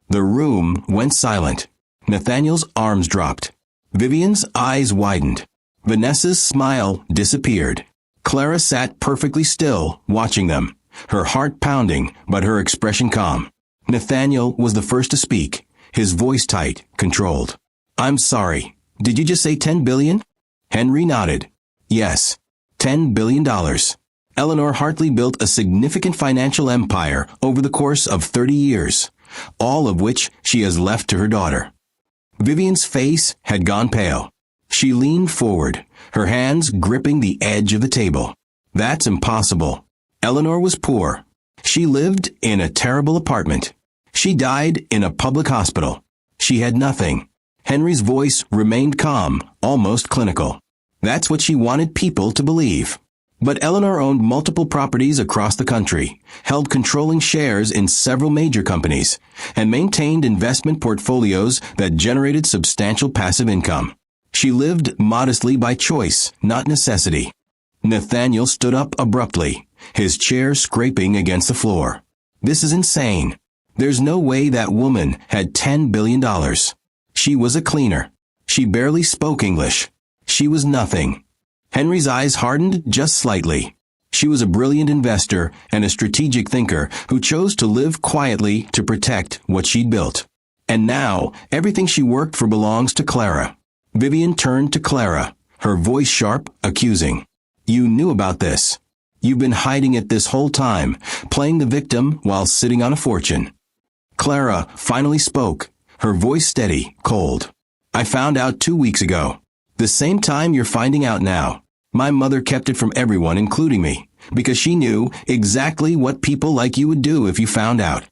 The room went silent. Nathaniel's arms dropped. Vivian's eyes widened. Vanessa's smile disappeared. Clara sat perfectly still, watching them, her heart pounding, but her expression calm. Nathaniel was the first to speak, his voice tight, controlled. "I'm sorry. Did you just say $10 billion? Henry nodded. "Yes, $10 billion. Eleanor Hartley built a significant financial empire over the course of 30 years, all of which she has left to her daughter." Vivian's face had gone pale. She leaned forward, her hands gripping the edge of the table. "That's impossible. Eleanor was poor. She lived in a terrible apartment. She died in a public hospital. She had nothing." Henry's voice remained calm, almost clinical. "That's what she wanted people to believe." But Eleanor owned multiple properties across the country, held controlling shares in several major companies, and maintained investment portfolios that generated substantial passive income. She lived modestly by choice, not necessity. Nathaniel stood up abruptly, his chair scraping against the floor. "This is insane. There's no way that woman had $10 billion. She was a cleaner. She barely spoke English. She was nothing." Henry's eyes hardened just slightly. She was a brilliant investor and a strategic thinker who chose to live quietly to protect what she'd built. And now, everything she worked for belongs to Clara. Vivian turned to Clara, her voice sharp, accusing. "You knew about this. You've been hiding it this whole time, playing the victim while sitting on a fortune." Clara finally spoke, her voice steady, cold. "I found out 2 weeks ago. The same time you're finding out now. My mother kept it from everyone, including me, because she knew exactly what people like you would do if you found out."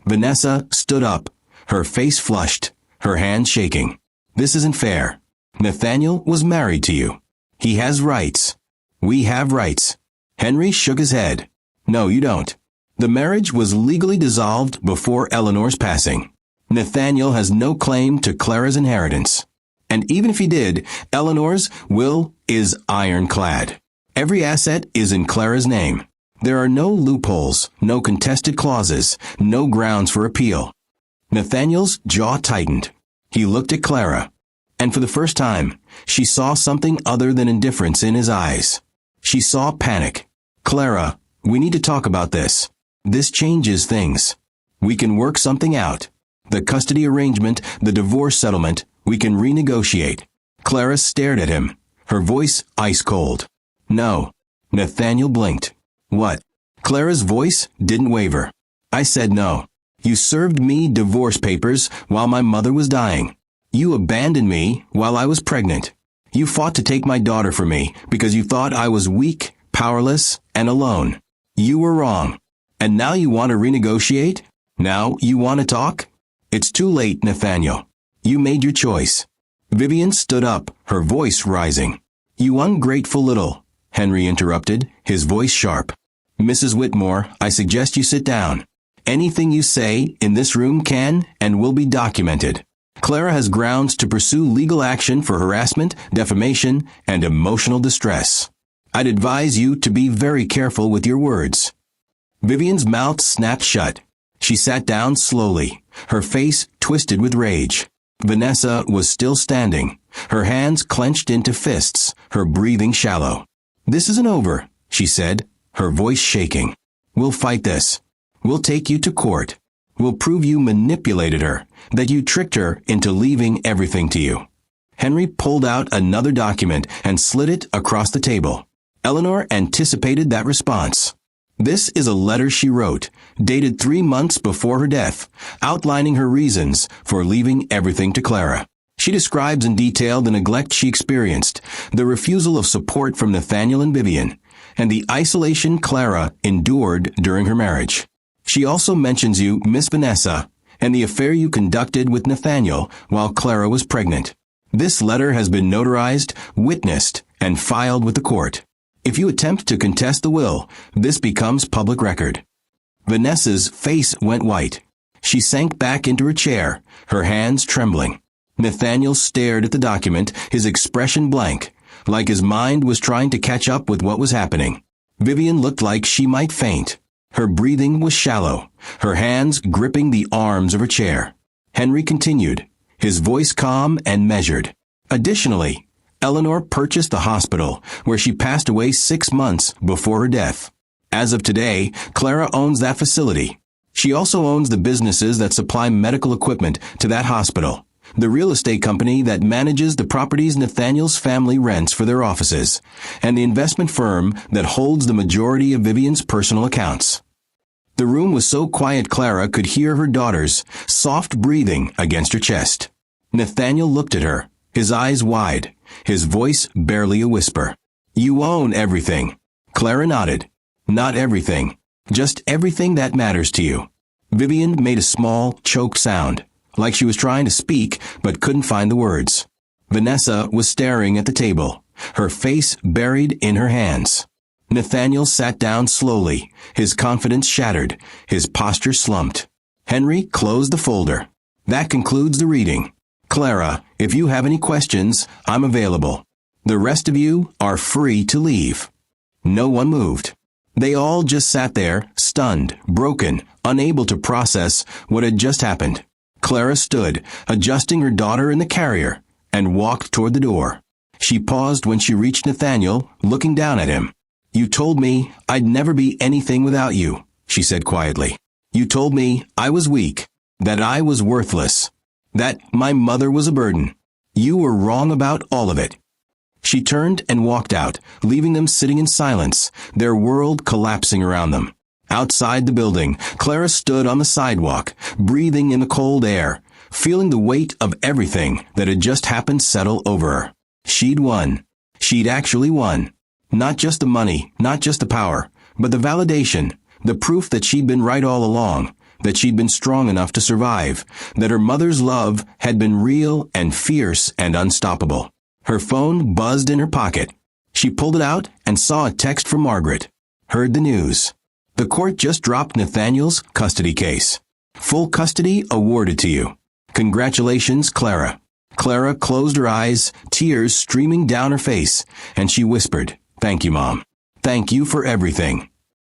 Vanessa stood up, her face flushed, her hands shaking. "This isn't fair. Nathaniel was married to you. He has rights. We have rights." Henry shook his head. "No, you don't. The marriage was legally dissolved before Eleanor's passing. Nathaniel has no claim to Clara's inheritance. And even if he did, Eleanor's will is ironclad. Every asset is in Clara's name. There are no loopholes, no contested clauses, no grounds for appeal." Nathaniel's jaw tightened. He looked at Clara, and for the first time, she saw something other than indifference in his eyes. She saw panic. "Clara, we need to talk about this. This changes things. We can work something out. The custody arrangement, the divorce settlement, we can renegotiate." Clara stared at him, her voice ice cold. "No." Nathaniel blinked. "What?" Clara's voice didn't waver. "I said no. You served me divorce papers while my mother was dying. You abandoned me while I was pregnant. You fought to take my daughter from me because you thought I was weak, powerless, and alone. You were wrong. And now you want to renegotiate? Now you want to talk? It's too late, Nathaniel. You made your choice." Vivian stood up, her voice rising. "You ungrateful little," Henry interrupted, his voice sharp. "Mrs. Whitmore, I suggest you sit down. Anything you say in this room can and will be documented. Clara has grounds to pursue legal action for harassment, defamation, and emotional distress. I'd advise you to be very careful with your words." Vivian's mouth snapped shut. She sat down slowly, her face twisted with rage. Vanessa was still standing, her hands clenched into fists, her breathing shallow. "This isn't over," she said, her voice shaking. "We'll fight this. We'll take you to court. We'll prove you manipulated her, that you tricked her into leaving everything to you." Henry pulled out another document and slid it across the table. Eleanor anticipated that response. This is a letter she wrote, dated 3 months before her death, outlining her reasons for leaving everything to Clara. She describes in detail the neglect she experienced, the refusal of support from Nathaniel and Vivian, and the isolation Clara endured during her marriage. She also mentions you, Miss Vanessa, and the affair you conducted with Nathaniel while Clara was pregnant. This letter has been notarized, witnessed, and filed with the court. If you attempt to contest the will, this becomes public record. Vanessa's face went white. She sank back into her chair, her hands trembling. Nathaniel stared at the document, his expression blank, like his mind was trying to catch up with what was happening. Vivian looked like she might faint. Her breathing was shallow, her hands gripping the arms of her chair. Henry continued, his voice calm and measured. Additionally, Eleanor purchased the hospital, where she passed away 6 months before her death. As of today, Clara owns that facility. She also owns the businesses that supply medical equipment to that hospital, the real estate company that manages the properties Nathaniel's family rents for their offices, and the investment firm that holds the majority of Vivian's personal accounts. The room was so quiet Clara could hear her daughter's soft breathing against her chest. Nathaniel looked at her, his eyes wide, his voice barely a whisper. "You own everything." Clara nodded. "Not everything. Just everything that matters to you." Vivian made a small, choked sound, like she was trying to speak but couldn't find the words. Vanessa was staring at the table, her face buried in her hands. Nathaniel sat down slowly, his confidence shattered, his posture slumped. Henry closed the folder. "That concludes the reading. Clara, if you have any questions, I'm available. The rest of you are free to leave." No one moved. They all just sat there, stunned, broken, unable to process what had just happened. Clara stood, adjusting her daughter in the carrier, and walked toward the door. She paused when she reached Nathaniel, looking down at him. "You told me I'd never be anything without you," she said quietly. "You told me I was weak, that I was worthless, that my mother was a burden. You were wrong about all of it." She turned and walked out, leaving them sitting in silence, their world collapsing around them. Outside the building, Clara stood on the sidewalk, breathing in the cold air, feeling the weight of everything that had just happened settle over her. She'd won. She'd actually won. Not just the money, not just the power, but the validation, the proof that she'd been right all along, that she'd been strong enough to survive, that her mother's love had been real and fierce and unstoppable. Her phone buzzed in her pocket. She pulled it out and saw a text from Margaret. Heard the news. The court just dropped Nathaniel's custody case. Full custody awarded to you. Congratulations, Clara. Clara closed her eyes, tears streaming down her face, and she whispered, "Thank you, Mom. Thank you for everything."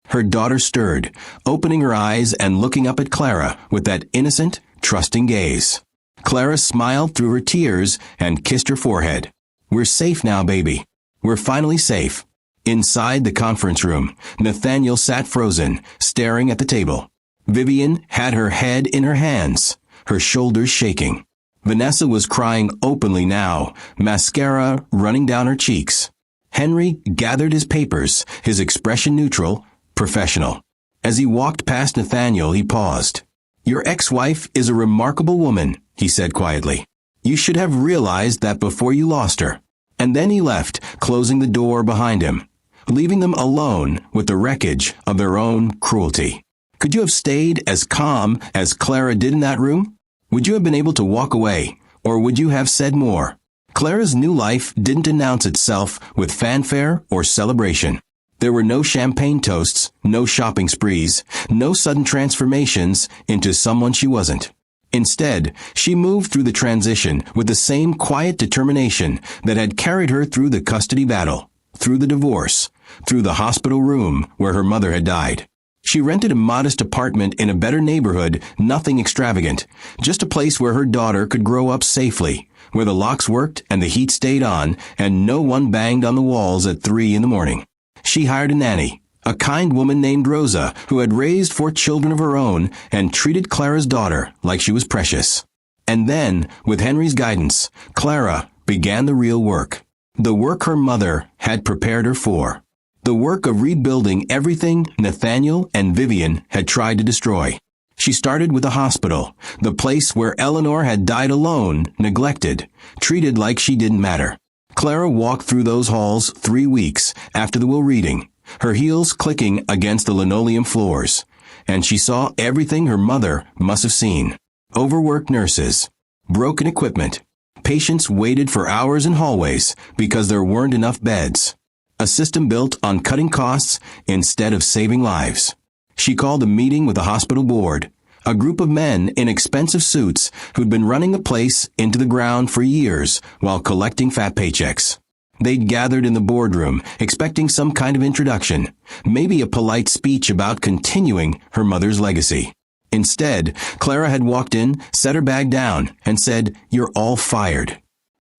Her daughter stirred, opening her eyes and looking up at Clara with that innocent, trusting gaze. Clara smiled through her tears and kissed her forehead. "We're safe now, baby. We're finally safe." Inside the conference room, Nathaniel sat frozen, staring at the table. Vivian had her head in her hands, her shoulders shaking. Vanessa was crying openly now, mascara running down her cheeks. Henry gathered his papers, his expression neutral, professional. As he walked past Nathaniel, he paused. "Your ex-wife is a remarkable woman," he said quietly. "You should have realized that before you lost her." And then he left, closing the door behind him, leaving them alone with the wreckage of their own cruelty. Could you have stayed as calm as Clara did in that room? Would you have been able to walk away, or would you have said more? Clara's new life didn't announce itself with fanfare or celebration. There were no champagne toasts, no shopping sprees, no sudden transformations into someone she wasn't. Instead, she moved through the transition with the same quiet determination that had carried her through the custody battle, through the divorce, through the hospital room where her mother had died. She rented a modest apartment in a better neighborhood, nothing extravagant, just a place where her daughter could grow up safely, where the locks worked and the heat stayed on, and no one banged on the walls at 3 in the morning. She hired a nanny, a kind woman named Rosa, who had raised 4 children of her own and treated Clara's daughter like she was precious. And then, with Henry's guidance, Clara began the real work. The work her mother had prepared her for. The work of rebuilding everything Nathaniel and Vivian had tried to destroy. She started with a hospital, the place where Eleanor had died alone, neglected, treated like she didn't matter. Clara walked through those halls 3 weeks after the will reading, her heels clicking against the linoleum floors, and she saw everything her mother must have seen. Overworked nurses, broken equipment, patients waited for hours in hallways because there weren't enough beds. A system built on cutting costs instead of saving lives. She called a meeting with the hospital board, a group of men in expensive suits who'd been running the place into the ground for years while collecting fat paychecks. They'd gathered in the boardroom, expecting some kind of introduction, maybe a polite speech about continuing her mother's legacy. Instead, Clara had walked in, set her bag down, and said, "You're all fired."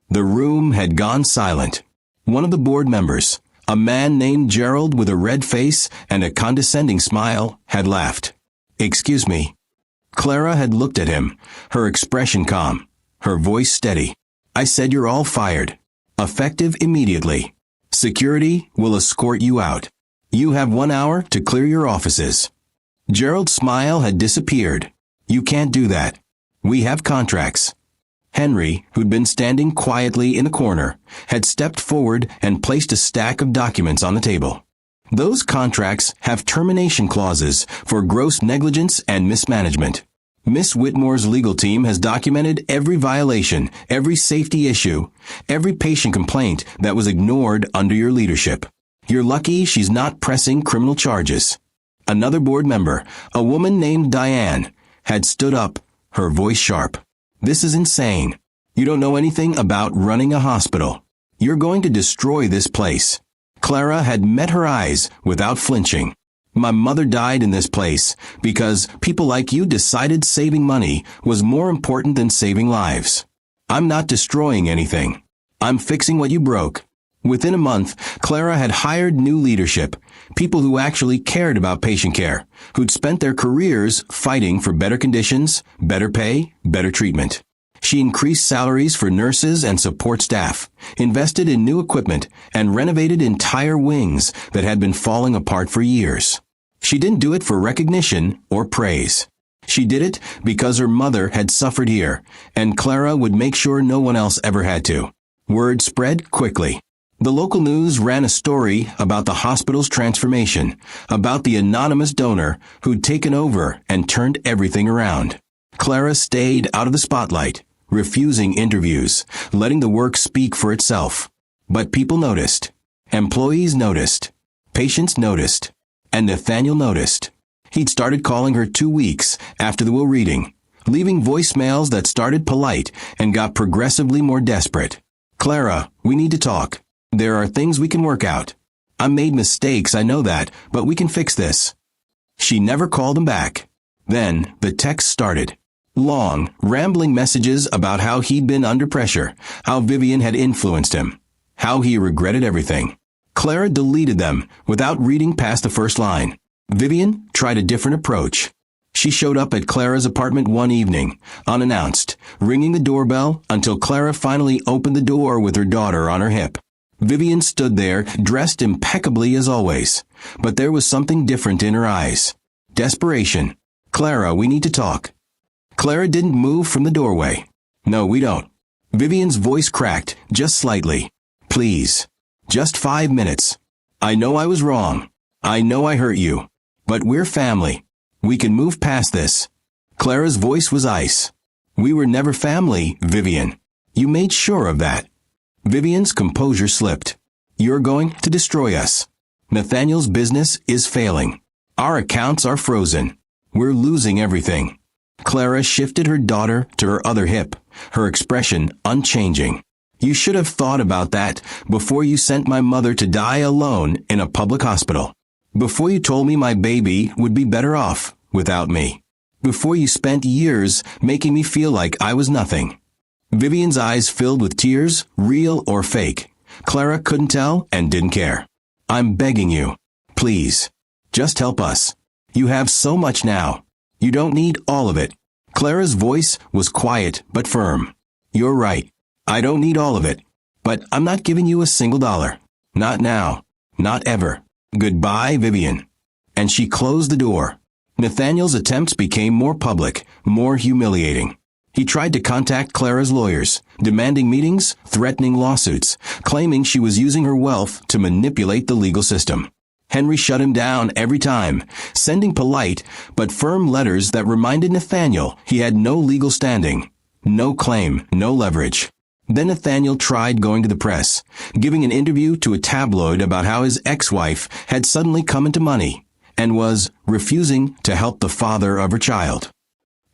The room had gone silent. One of the board members, a man named Gerald with a red face and a condescending smile, had laughed. "Excuse me." Clara had looked at him, her expression calm, her voice steady. "I said you're all fired. Effective immediately. Security will escort you out. You have 1 hour to clear your offices." Gerald's smile had disappeared. "You can't do that. We have contracts." Henry, who'd been standing quietly in the corner, had stepped forward and placed a stack of documents on the table. "Those contracts have termination clauses for gross negligence and mismanagement. Miss Whitmore's legal team has documented every violation, every safety issue, every patient complaint that was ignored under your leadership. You're lucky she's not pressing criminal charges." Another board member, a woman named Diane, had stood up, her voice sharp. "This is insane. You don't know anything about running a hospital. You're going to destroy this place." Clara had met her eyes without flinching. "My mother died in this place because people like you decided saving money was more important than saving lives. I'm not destroying anything. I'm fixing what you broke." Within a month, Clara had hired new leadership, people who actually cared about patient care, who'd spent their careers fighting for better conditions, better pay, better treatment. She increased salaries for nurses and support staff, invested in new equipment, and renovated entire wings that had been falling apart for years. She didn't do it for recognition or praise. She did it because her mother had suffered here, and Clara would make sure no one else ever had to. Word spread quickly. The local news ran a story about the hospital's transformation, about the anonymous donor who'd taken over and turned everything around. Clara stayed out of the spotlight, refusing interviews, letting the work speak for itself. But people noticed. Employees noticed. Patients noticed. And Nathaniel noticed. He'd started calling her 2 weeks after the will reading, leaving voicemails that started polite and got progressively more desperate. "Clara, we need to talk. There are things we can work out. I made mistakes, I know that, but we can fix this." She never called him back. Then the text started. Long, rambling messages about how he'd been under pressure, how Vivian had influenced him, how he regretted everything. Clara deleted them without reading past the first line. Vivian tried a different approach. She showed up at Clara's apartment one evening, unannounced, ringing the doorbell until Clara finally opened the door with her daughter on her hip. Vivian stood there, dressed impeccably as always, but there was something different in her eyes. Desperation. "Clara, we need to talk." Clara didn't move from the doorway. "No, we don't." Vivian's voice cracked, just slightly. "Please. Just 5 minutes. I know I was wrong. I know I hurt you. But we're family. We can move past this." Clara's voice was ice. "We were never family, Vivian. You made sure of that." Vivian's composure slipped. "You're going to destroy us. Nathaniel's business is failing. Our accounts are frozen. We're losing everything." Clara shifted her daughter to her other hip, her expression unchanging. "You should have thought about that before you sent my mother to die alone in a public hospital. Before you told me my baby would be better off without me. Before you spent years making me feel like I was nothing. Vivian's eyes filled with tears, real or fake. Clara couldn't tell and didn't care. I'm begging you. Please. Just help us. You have so much now. You don't need all of it. Clara's voice was quiet but firm. You're right. I don't need all of it. But I'm not giving you a single dollar. Not now. Not ever. Goodbye, Vivian. And she closed the door. Nathaniel's attempts became more public, more humiliating. He tried to contact Clara's lawyers, demanding meetings, threatening lawsuits, claiming she was using her wealth to manipulate the legal system. Henry shut him down every time, sending polite but firm letters that reminded Nathaniel he had no legal standing, no claim, no leverage. Then Nathaniel tried going to the press, giving an interview to a tabloid about how his ex-wife had suddenly come into money and was refusing to help the father of her child.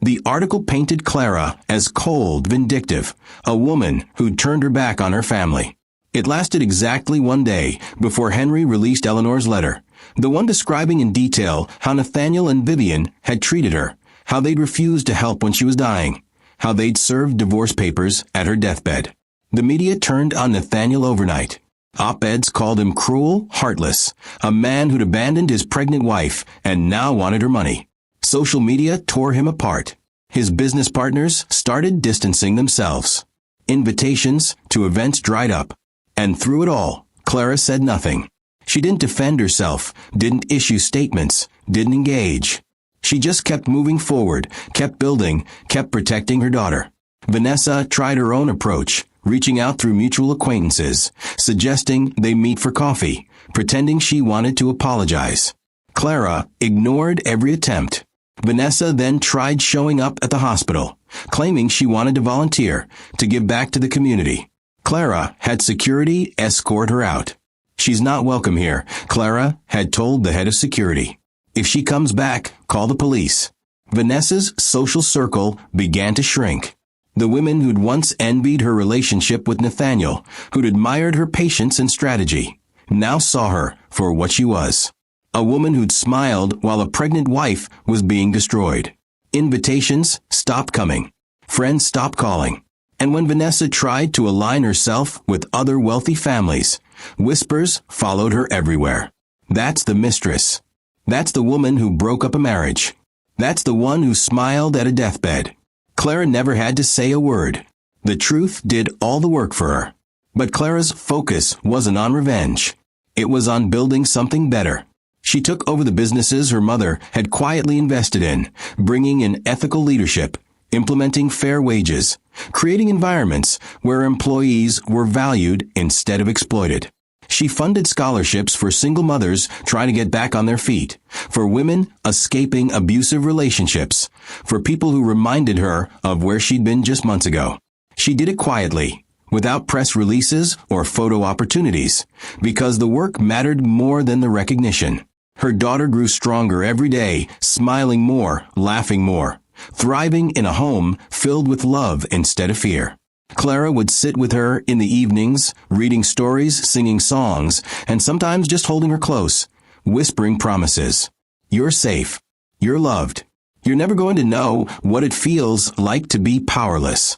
The article painted Clara as cold, vindictive, a woman who'd turned her back on her family. It lasted exactly one day before Henry released Eleanor's letter, the one describing in detail how Nathaniel and Vivian had treated her, how they'd refused to help when she was dying, how they'd served divorce papers at her deathbed. The media turned on Nathaniel overnight. Op-eds called him cruel, heartless, a man who'd abandoned his pregnant wife and now wanted her money. Social media tore him apart. His business partners started distancing themselves. Invitations to events dried up. And through it all, Clara said nothing. She didn't defend herself, didn't issue statements, didn't engage. She just kept moving forward, kept building, kept protecting her daughter. Vanessa tried her own approach, reaching out through mutual acquaintances, suggesting they meet for coffee, pretending she wanted to apologize. Clara ignored every attempt. Vanessa then tried showing up at the hospital, claiming she wanted to volunteer, to give back to the community. Clara had security escort her out. She's not welcome here, Clara had told the head of security. If she comes back, call the police. Vanessa's social circle began to shrink. The women who'd once envied her relationship with Nathaniel, who'd admired her patience and strategy, now saw her for what she was. A woman who'd smiled while a pregnant wife was being destroyed. Invitations stopped coming. Friends stopped calling. And when Vanessa tried to align herself with other wealthy families, whispers followed her everywhere. That's the mistress. That's the woman who broke up a marriage. That's the one who smiled at a deathbed. Clara never had to say a word. The truth did all the work for her. But Clara's focus wasn't on revenge. It was on building something better. She took over the businesses her mother had quietly invested in, bringing in ethical leadership, implementing fair wages, creating environments where employees were valued instead of exploited. She funded scholarships for single mothers trying to get back on their feet, for women escaping abusive relationships, for people who reminded her of where she'd been just months ago. She did it quietly, without press releases or photo opportunities, because the work mattered more than the recognition. Her daughter grew stronger every day, smiling more, laughing more, thriving in a home filled with love instead of fear. Clara would sit with her in the evenings, reading stories, singing songs, and sometimes just holding her close, whispering promises. You're safe. You're loved. You're never going to know what it feels like to be powerless.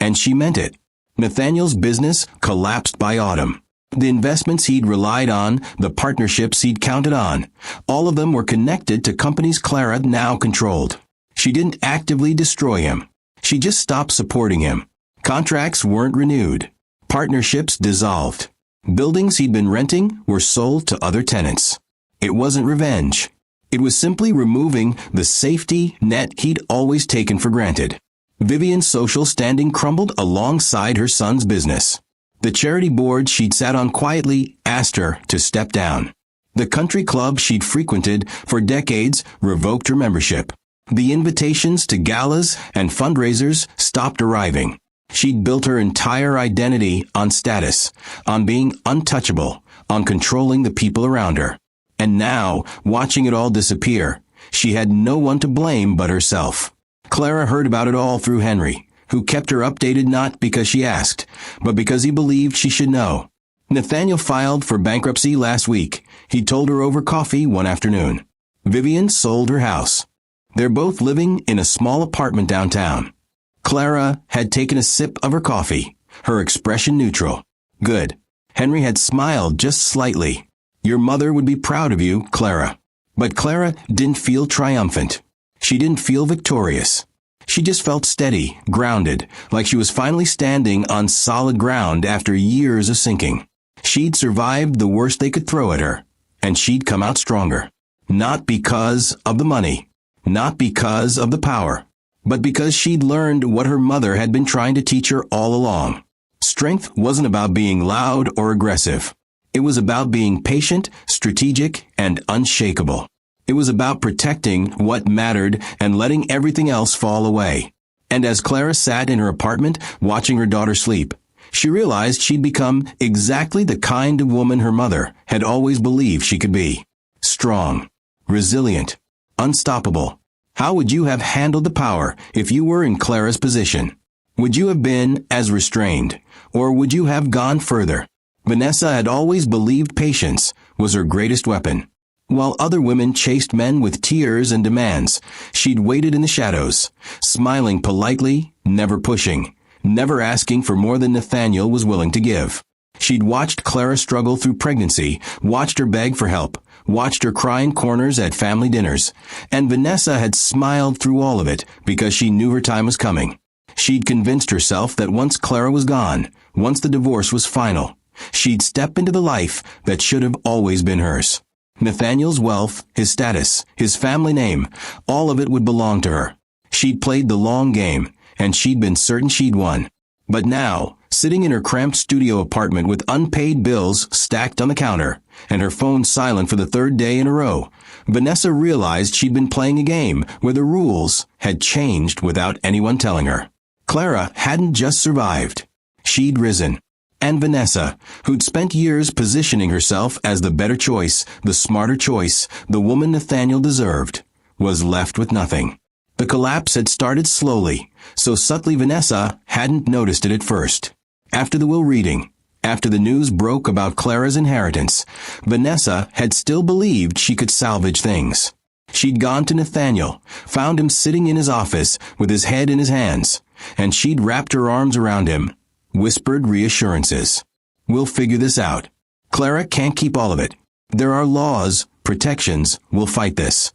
And she meant it. Nathaniel's business collapsed by autumn. The investments he'd relied on, the partnerships he'd counted on, all of them were connected to companies Clara now controlled. She didn't actively destroy him. She just stopped supporting him. Contracts weren't renewed. Partnerships dissolved. Buildings he'd been renting were sold to other tenants. It wasn't revenge. It was simply removing the safety net he'd always taken for granted. Vivian's social standing crumbled alongside her son's business. The charity board she'd sat on quietly asked her to step down. The country club she'd frequented for decades revoked her membership. The invitations to galas and fundraisers stopped arriving. She'd built her entire identity on status, on being untouchable, on controlling the people around her. And now, watching it all disappear, she had no one to blame but herself. Clara heard about it all through Henry, who kept her updated not because she asked, but because he believed she should know. Nathaniel filed for bankruptcy last week. He told her over coffee one afternoon. Vivian sold her house. They're both living in a small apartment downtown. Clara had taken a sip of her coffee, her expression neutral. Good. Henry had smiled just slightly. Your mother would be proud of you, Clara. But Clara didn't feel triumphant. She didn't feel victorious. She just felt steady, grounded, like she was finally standing on solid ground after years of sinking. She'd survived the worst they could throw at her, and she'd come out stronger. Not because of the money, not because of the power, but because she'd learned what her mother had been trying to teach her all along. Strength wasn't about being loud or aggressive. It was about being patient, strategic, and unshakable. It was about protecting what mattered and letting everything else fall away. And as Clara sat in her apartment watching her daughter sleep, she realized she'd become exactly the kind of woman her mother had always believed she could be. Strong, resilient, unstoppable. How would you have handled the power if you were in Clara's position? Would you have been as restrained, or would you have gone further? Vanessa had always believed patience was her greatest weapon. While other women chased men with tears and demands, she'd waited in the shadows, smiling politely, never pushing, never asking for more than Nathaniel was willing to give. She'd watched Clara struggle through pregnancy, watched her beg for help, watched her cry in corners at family dinners, and Vanessa had smiled through all of it because she knew her time was coming. She'd convinced herself that once Clara was gone, once the divorce was final, she'd step into the life that should have always been hers. Nathaniel's wealth, his status, his family name, all of it would belong to her. She'd played the long game, and she'd been certain she'd won. But now, sitting in her cramped studio apartment with unpaid bills stacked on the counter, and her phone silent for the third day in a row, Vanessa realized she'd been playing a game where the rules had changed without anyone telling her. Clara hadn't just survived. She'd risen. And Vanessa, who'd spent years positioning herself as the better choice, the smarter choice, the woman Nathaniel deserved, was left with nothing. The collapse had started slowly, so subtly Vanessa hadn't noticed it at first. After the will reading, after the news broke about Clara's inheritance, Vanessa had still believed she could salvage things. She'd gone to Nathaniel, found him sitting in his office with his head in his hands, and she'd wrapped her arms around him, whispered reassurances. We'll figure this out. Clara can't keep all of it. There are laws, protections, we'll fight this.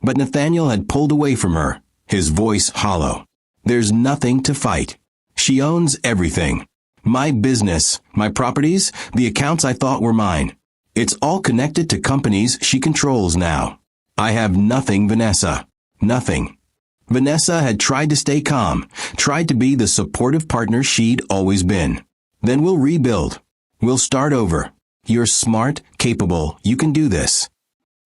But Nathaniel had pulled away from her, his voice hollow. There's nothing to fight. She owns everything. My business, my properties, the accounts I thought were mine. It's all connected to companies she controls now. I have nothing, Vanessa. Nothing. Vanessa had tried to stay calm, tried to be the supportive partner she'd always been. Then we'll rebuild. We'll start over. You're smart, capable, you can do this.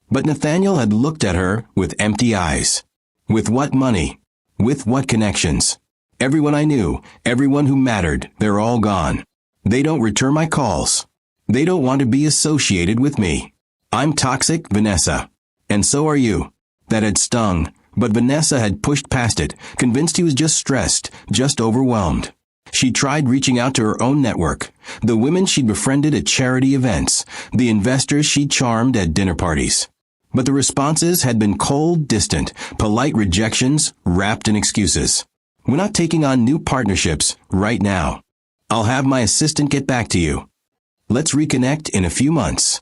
But Nathaniel had looked at her with empty eyes. With what money? With what connections? Everyone I knew, everyone who mattered, they're all gone. They don't return my calls. They don't want to be associated with me. I'm toxic, Vanessa. And so are you. That had stung. But Vanessa had pushed past it, convinced he was just stressed, just overwhelmed. She tried reaching out to her own network, the women she'd befriended at charity events, the investors she'd charmed at dinner parties. But the responses had been cold, distant, polite rejections wrapped in excuses. We're not taking on new partnerships right now. I'll have my assistant get back to you. Let's reconnect in a few months.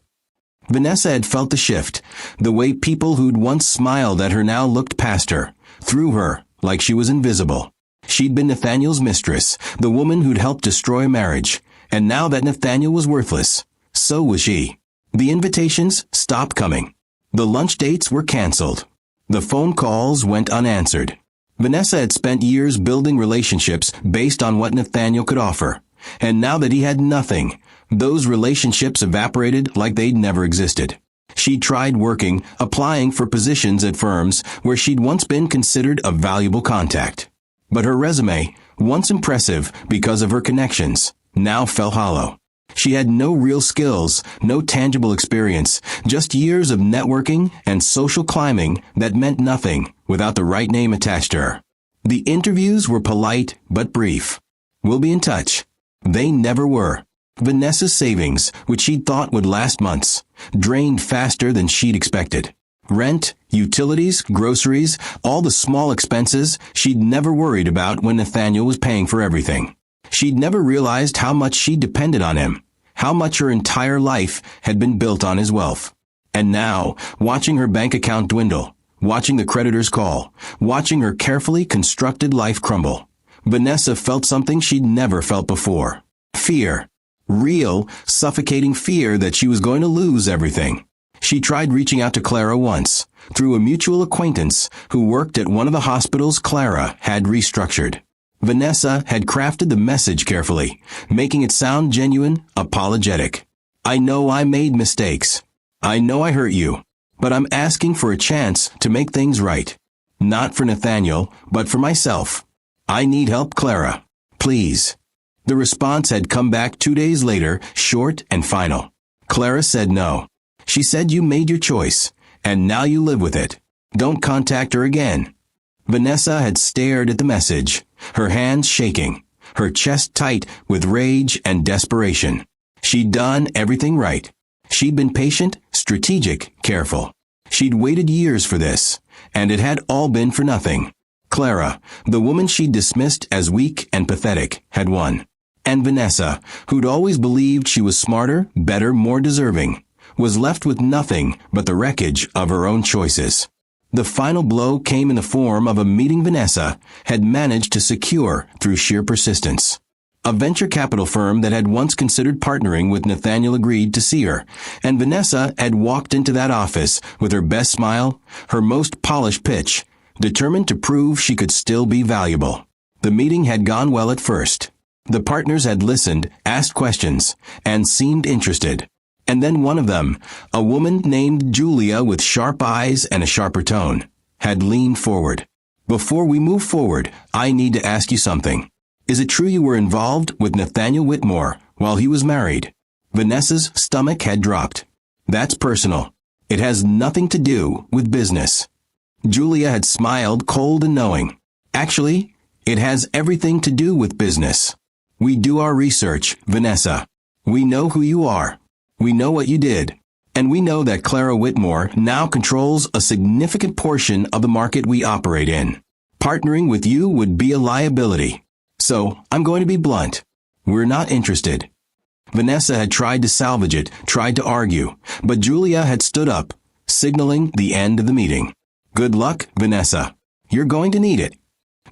Vanessa had felt the shift, the way people who'd once smiled at her now looked past her, through her, like she was invisible. She'd been Nathaniel's mistress, the woman who'd helped destroy a marriage, and now that Nathaniel was worthless, so was she. The invitations stopped coming. The lunch dates were canceled. The phone calls went unanswered. Vanessa had spent years building relationships based on what Nathaniel could offer, and now that he had nothing, those relationships evaporated like they'd never existed. She'd tried working, applying for positions at firms where she'd once been considered a valuable contact. But her resume, once impressive because of her connections, now fell hollow. She had no real skills, no tangible experience, just years of networking and social climbing that meant nothing without the right name attached to her. The interviews were polite but brief. We'll be in touch. They never were. Vanessa's savings, which she'd thought would last months, drained faster than she'd expected. Rent, utilities, groceries, all the small expenses she'd never worried about when Nathaniel was paying for everything. She'd never realized how much she depended on him, how much her entire life had been built on his wealth. And now, watching her bank account dwindle, watching the creditors call, watching her carefully constructed life crumble, Vanessa felt something she'd never felt before. Fear. Real, suffocating fear that she was going to lose everything. She tried reaching out to Clara once, through a mutual acquaintance who worked at one of the hospitals Clara had restructured. Vanessa had crafted the message carefully, making it sound genuine, apologetic. I know I made mistakes. I know I hurt you, but I'm asking for a chance to make things right. Not for Nathaniel, but for myself. I need help, Clara. Please. The response had come back 2 days later, short and final. Clara said no. She said you made your choice, and now you live with it. Don't contact her again. Vanessa had stared at the message, her hands shaking, her chest tight with rage and desperation. She'd done everything right. She'd been patient, strategic, careful. She'd waited years for this, and it had all been for nothing. Clara, the woman she'd dismissed as weak and pathetic, had won. And Vanessa, who'd always believed she was smarter, better, more deserving, was left with nothing but the wreckage of her own choices. The final blow came in the form of a meeting Vanessa had managed to secure through sheer persistence. A venture capital firm that had once considered partnering with Nathaniel agreed to see her, and Vanessa had walked into that office with her best smile, her most polished pitch, determined to prove she could still be valuable. The meeting had gone well at first. The partners had listened, asked questions, and seemed interested. And then one of them, a woman named Julia with sharp eyes and a sharper tone, had leaned forward. Before we move forward, I need to ask you something. Is it true you were involved with Nathaniel Whitmore while he was married? Vanessa's stomach had dropped. That's personal. It has nothing to do with business. Julia had smiled cold and knowing. Actually, it has everything to do with business. We do our research, Vanessa. We know who you are. We know what you did. And we know that Clara Whitmore now controls a significant portion of the market we operate in. Partnering with you would be a liability. So, I'm going to be blunt. We're not interested. Vanessa had tried to salvage it, tried to argue, but Julia had stood up, signaling the end of the meeting. Good luck, Vanessa. You're going to need it.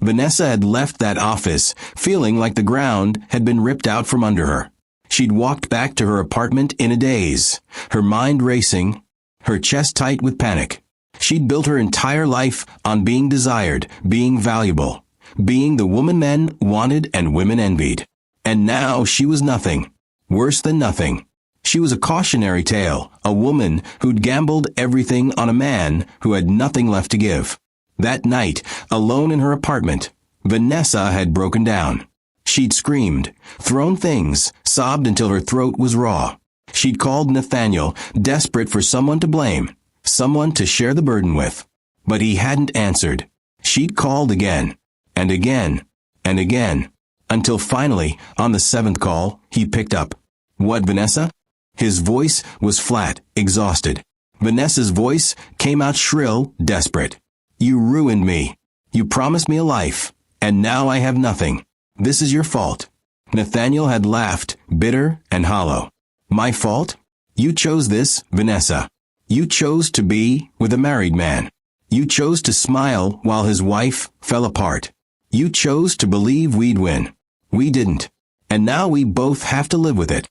Vanessa had left that office, feeling like the ground had been ripped out from under her. She'd walked back to her apartment in a daze, her mind racing, her chest tight with panic. She'd built her entire life on being desired, being valuable, being the woman men wanted and women envied. And now she was nothing, worse than nothing. She was a cautionary tale, a woman who'd gambled everything on a man who had nothing left to give. That night, alone in her apartment, Vanessa had broken down. She'd screamed, thrown things, sobbed until her throat was raw. She'd called Nathaniel, desperate for someone to blame, someone to share the burden with. But he hadn't answered. She'd called again, and again, and again, until finally, on the 7th call, he picked up. What, Vanessa? His voice was flat, exhausted. Vanessa's voice came out shrill, desperate. You ruined me. You promised me a life, and now I have nothing. This is your fault. Nathaniel had laughed, bitter and hollow. My fault? You chose this, Vanessa. You chose to be with a married man. You chose to smile while his wife fell apart. You chose to believe we'd win. We didn't. And now we both have to live with it.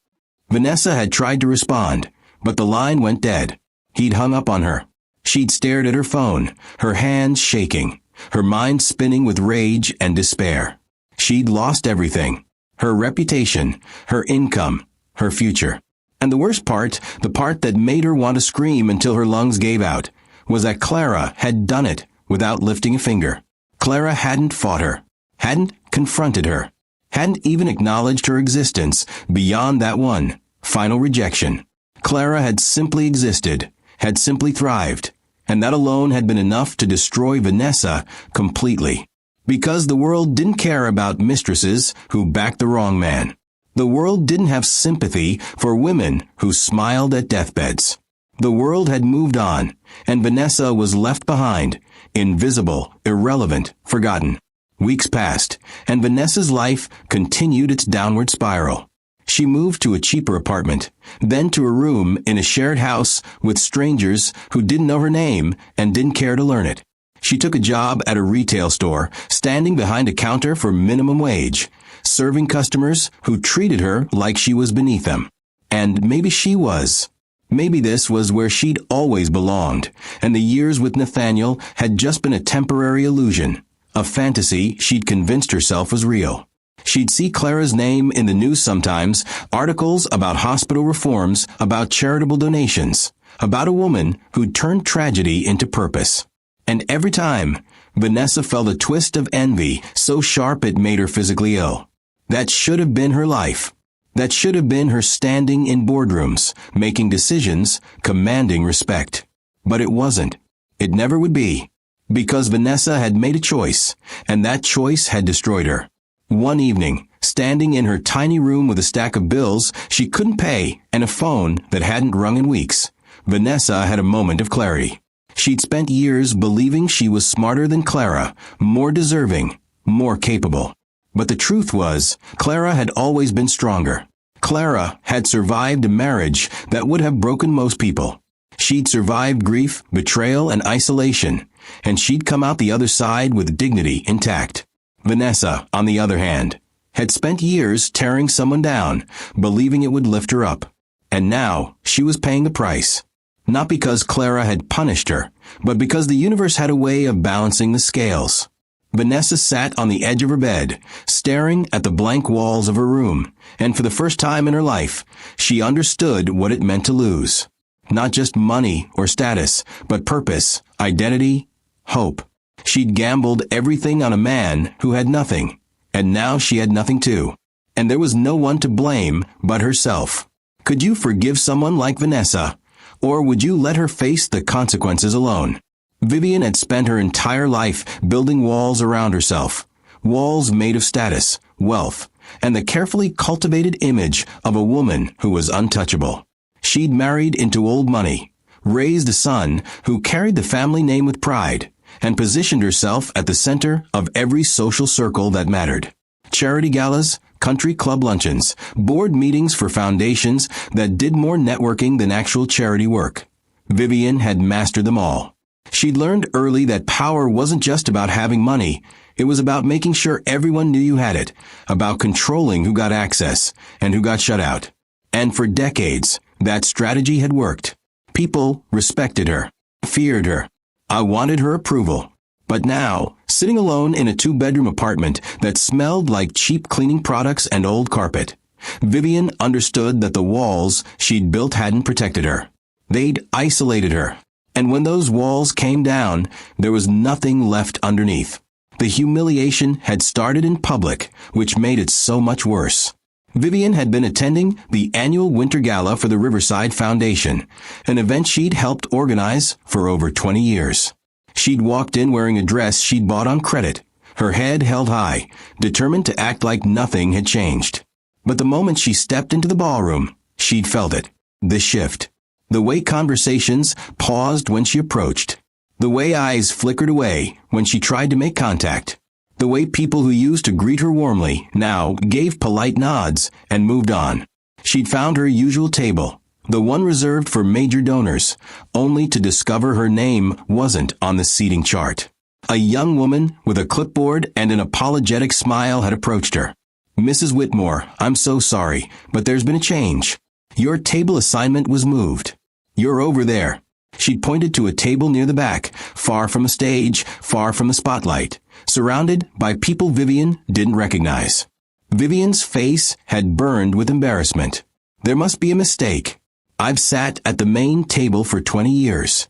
Vanessa had tried to respond, but the line went dead. He'd hung up on her. She'd stared at her phone, her hands shaking, her mind spinning with rage and despair. She'd lost everything. Her reputation, her income, her future. And the worst part, the part that made her want to scream until her lungs gave out, was that Clara had done it without lifting a finger. Clara hadn't fought her, hadn't confronted her, hadn't even acknowledged her existence beyond that one final rejection. Clara had simply existed, had simply thrived, and that alone had been enough to destroy Vanessa completely. Because the world didn't care about mistresses who backed the wrong man. The world didn't have sympathy for women who smiled at deathbeds. The world had moved on, and Vanessa was left behind, invisible, irrelevant, forgotten. Weeks passed, and Vanessa's life continued its downward spiral. She moved to a cheaper apartment, then to a room in a shared house with strangers who didn't know her name and didn't care to learn it. She took a job at a retail store, standing behind a counter for minimum wage, serving customers who treated her like she was beneath them. And maybe she was. Maybe this was where she'd always belonged, and the years with Nathaniel had just been a temporary illusion, a fantasy she'd convinced herself was real. She'd see Clara's name in the news sometimes, articles about hospital reforms, about charitable donations, about a woman who'd turned tragedy into purpose. And every time, Vanessa felt a twist of envy so sharp it made her physically ill. That should have been her life. That should have been her standing in boardrooms, making decisions, commanding respect. But it wasn't. It never would be. Because Vanessa had made a choice, and that choice had destroyed her. One evening, standing in her tiny room with a stack of bills she couldn't pay and a phone that hadn't rung in weeks, Vanessa had a moment of clarity. She'd spent years believing she was smarter than Clara, more deserving, more capable. But the truth was, Clara had always been stronger. Clara had survived a marriage that would have broken most people. She'd survived grief, betrayal, and isolation, and she'd come out the other side with dignity intact. Vanessa, on the other hand, had spent years tearing someone down, believing it would lift her up. And now, she was paying the price. Not because Clara had punished her, but because the universe had a way of balancing the scales. Vanessa sat on the edge of her bed, staring at the blank walls of her room, and for the first time in her life, she understood what it meant to lose. Not just money or status, but purpose, identity, hope. She'd gambled everything on a man who had nothing, and now she had nothing too. And there was no one to blame but herself. Could you forgive someone like Vanessa, or would you let her face the consequences alone? Vivian had spent her entire life building walls around herself, walls made of status, wealth, and the carefully cultivated image of a woman who was untouchable. She'd married into old money, raised a son who carried the family name with pride, and positioned herself at the center of every social circle that mattered. Charity galas, country club luncheons, board meetings for foundations that did more networking than actual charity work. Vivian had mastered them all. She'd learned early that power wasn't just about having money. It was about making sure everyone knew you had it, about controlling who got access and who got shut out. And for decades, that strategy had worked. People respected her, feared her. I wanted her approval. But now, sitting alone in a 2-bedroom apartment that smelled like cheap cleaning products and old carpet, Vivian understood that the walls she'd built hadn't protected her. They'd isolated her. And when those walls came down, there was nothing left underneath. The humiliation had started in public, which made it so much worse. Vivian had been attending the annual Winter Gala for the Riverside Foundation, an event she'd helped organize for over 20 years. She'd walked in wearing a dress she'd bought on credit, her head held high, determined to act like nothing had changed. But the moment she stepped into the ballroom, she'd felt it, the shift. The way conversations paused when she approached. The way eyes flickered away when she tried to make contact. The way people who used to greet her warmly now gave polite nods and moved on. She'd found her usual table, the one reserved for major donors, only to discover her name wasn't on the seating chart. A young woman with a clipboard and an apologetic smile had approached her. "Mrs. Whitmore, I'm so sorry, but there's been a change. Your table assignment was moved. You're over there." She'd pointed to a table near the back, far from the stage, far from the spotlight, surrounded by people Vivian didn't recognize. Vivian's face had burned with embarrassment. There must be a mistake. I've sat at the main table for 20 years.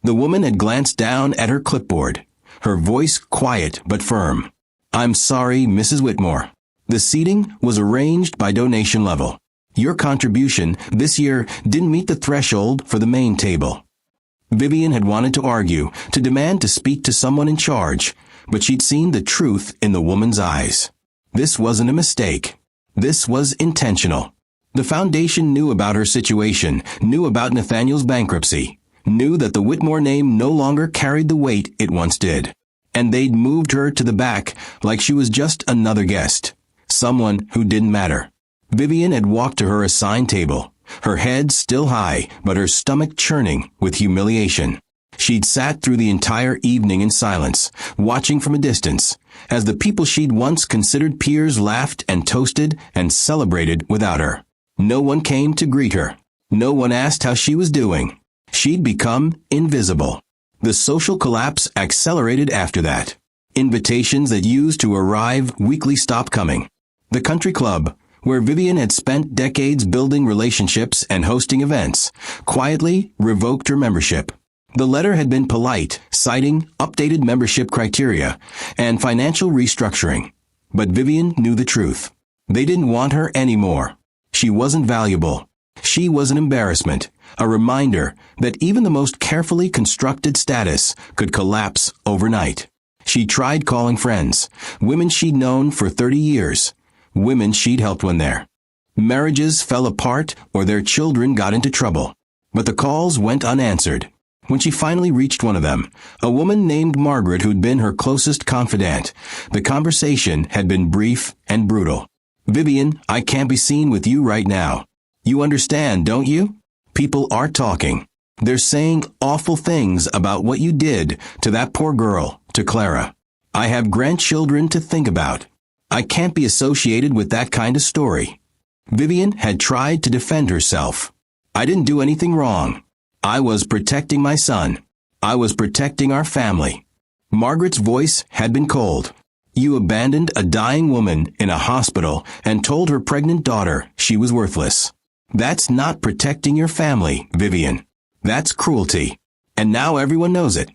The woman had glanced down at her clipboard, her voice quiet but firm. "I'm sorry, Mrs. Whitmore. The seating was arranged by donation level. Your contribution this year didn't meet the threshold for the main table." Vivian had wanted to argue, to demand to speak to someone in charge, but she'd seen the truth in the woman's eyes. This wasn't a mistake. This was intentional. The foundation knew about her situation, knew about Nathaniel's bankruptcy, knew that the Whitmore name no longer carried the weight it once did. And they'd moved her to the back like she was just another guest, someone who didn't matter. Vivian had walked to her assigned table, her head still high, but her stomach churning with humiliation. She'd sat through the entire evening in silence, watching from a distance, as the people she'd once considered peers laughed and toasted and celebrated without her. No one came to greet her. No one asked how she was doing. She'd become invisible. The social collapse accelerated after that. Invitations that used to arrive weekly stopped coming. The country club, where Vivian had spent decades building relationships and hosting events, quietly revoked her membership. The letter had been polite, citing updated membership criteria and financial restructuring. But Vivian knew the truth. They didn't want her anymore. She wasn't valuable. She was an embarrassment, a reminder that even the most carefully constructed status could collapse overnight. She tried calling friends, women she'd known for 30 years, women she'd helped when there. Marriages fell apart or their children got into trouble. But the calls went unanswered. When she finally reached one of them, a woman named Margaret who'd been her closest confidant, the conversation had been brief and brutal. "Vivian, I can't be seen with you right now. You understand, don't you? People are talking. They're saying awful things about what you did to that poor girl, to Clara. I have grandchildren to think about. I can't be associated with that kind of story." Vivian had tried to defend herself. "I didn't do anything wrong. I was protecting my son. I was protecting our family." Margaret's voice had been cold. "You abandoned a dying woman in a hospital and told her pregnant daughter she was worthless. That's not protecting your family, Vivian. That's cruelty. And now everyone knows it."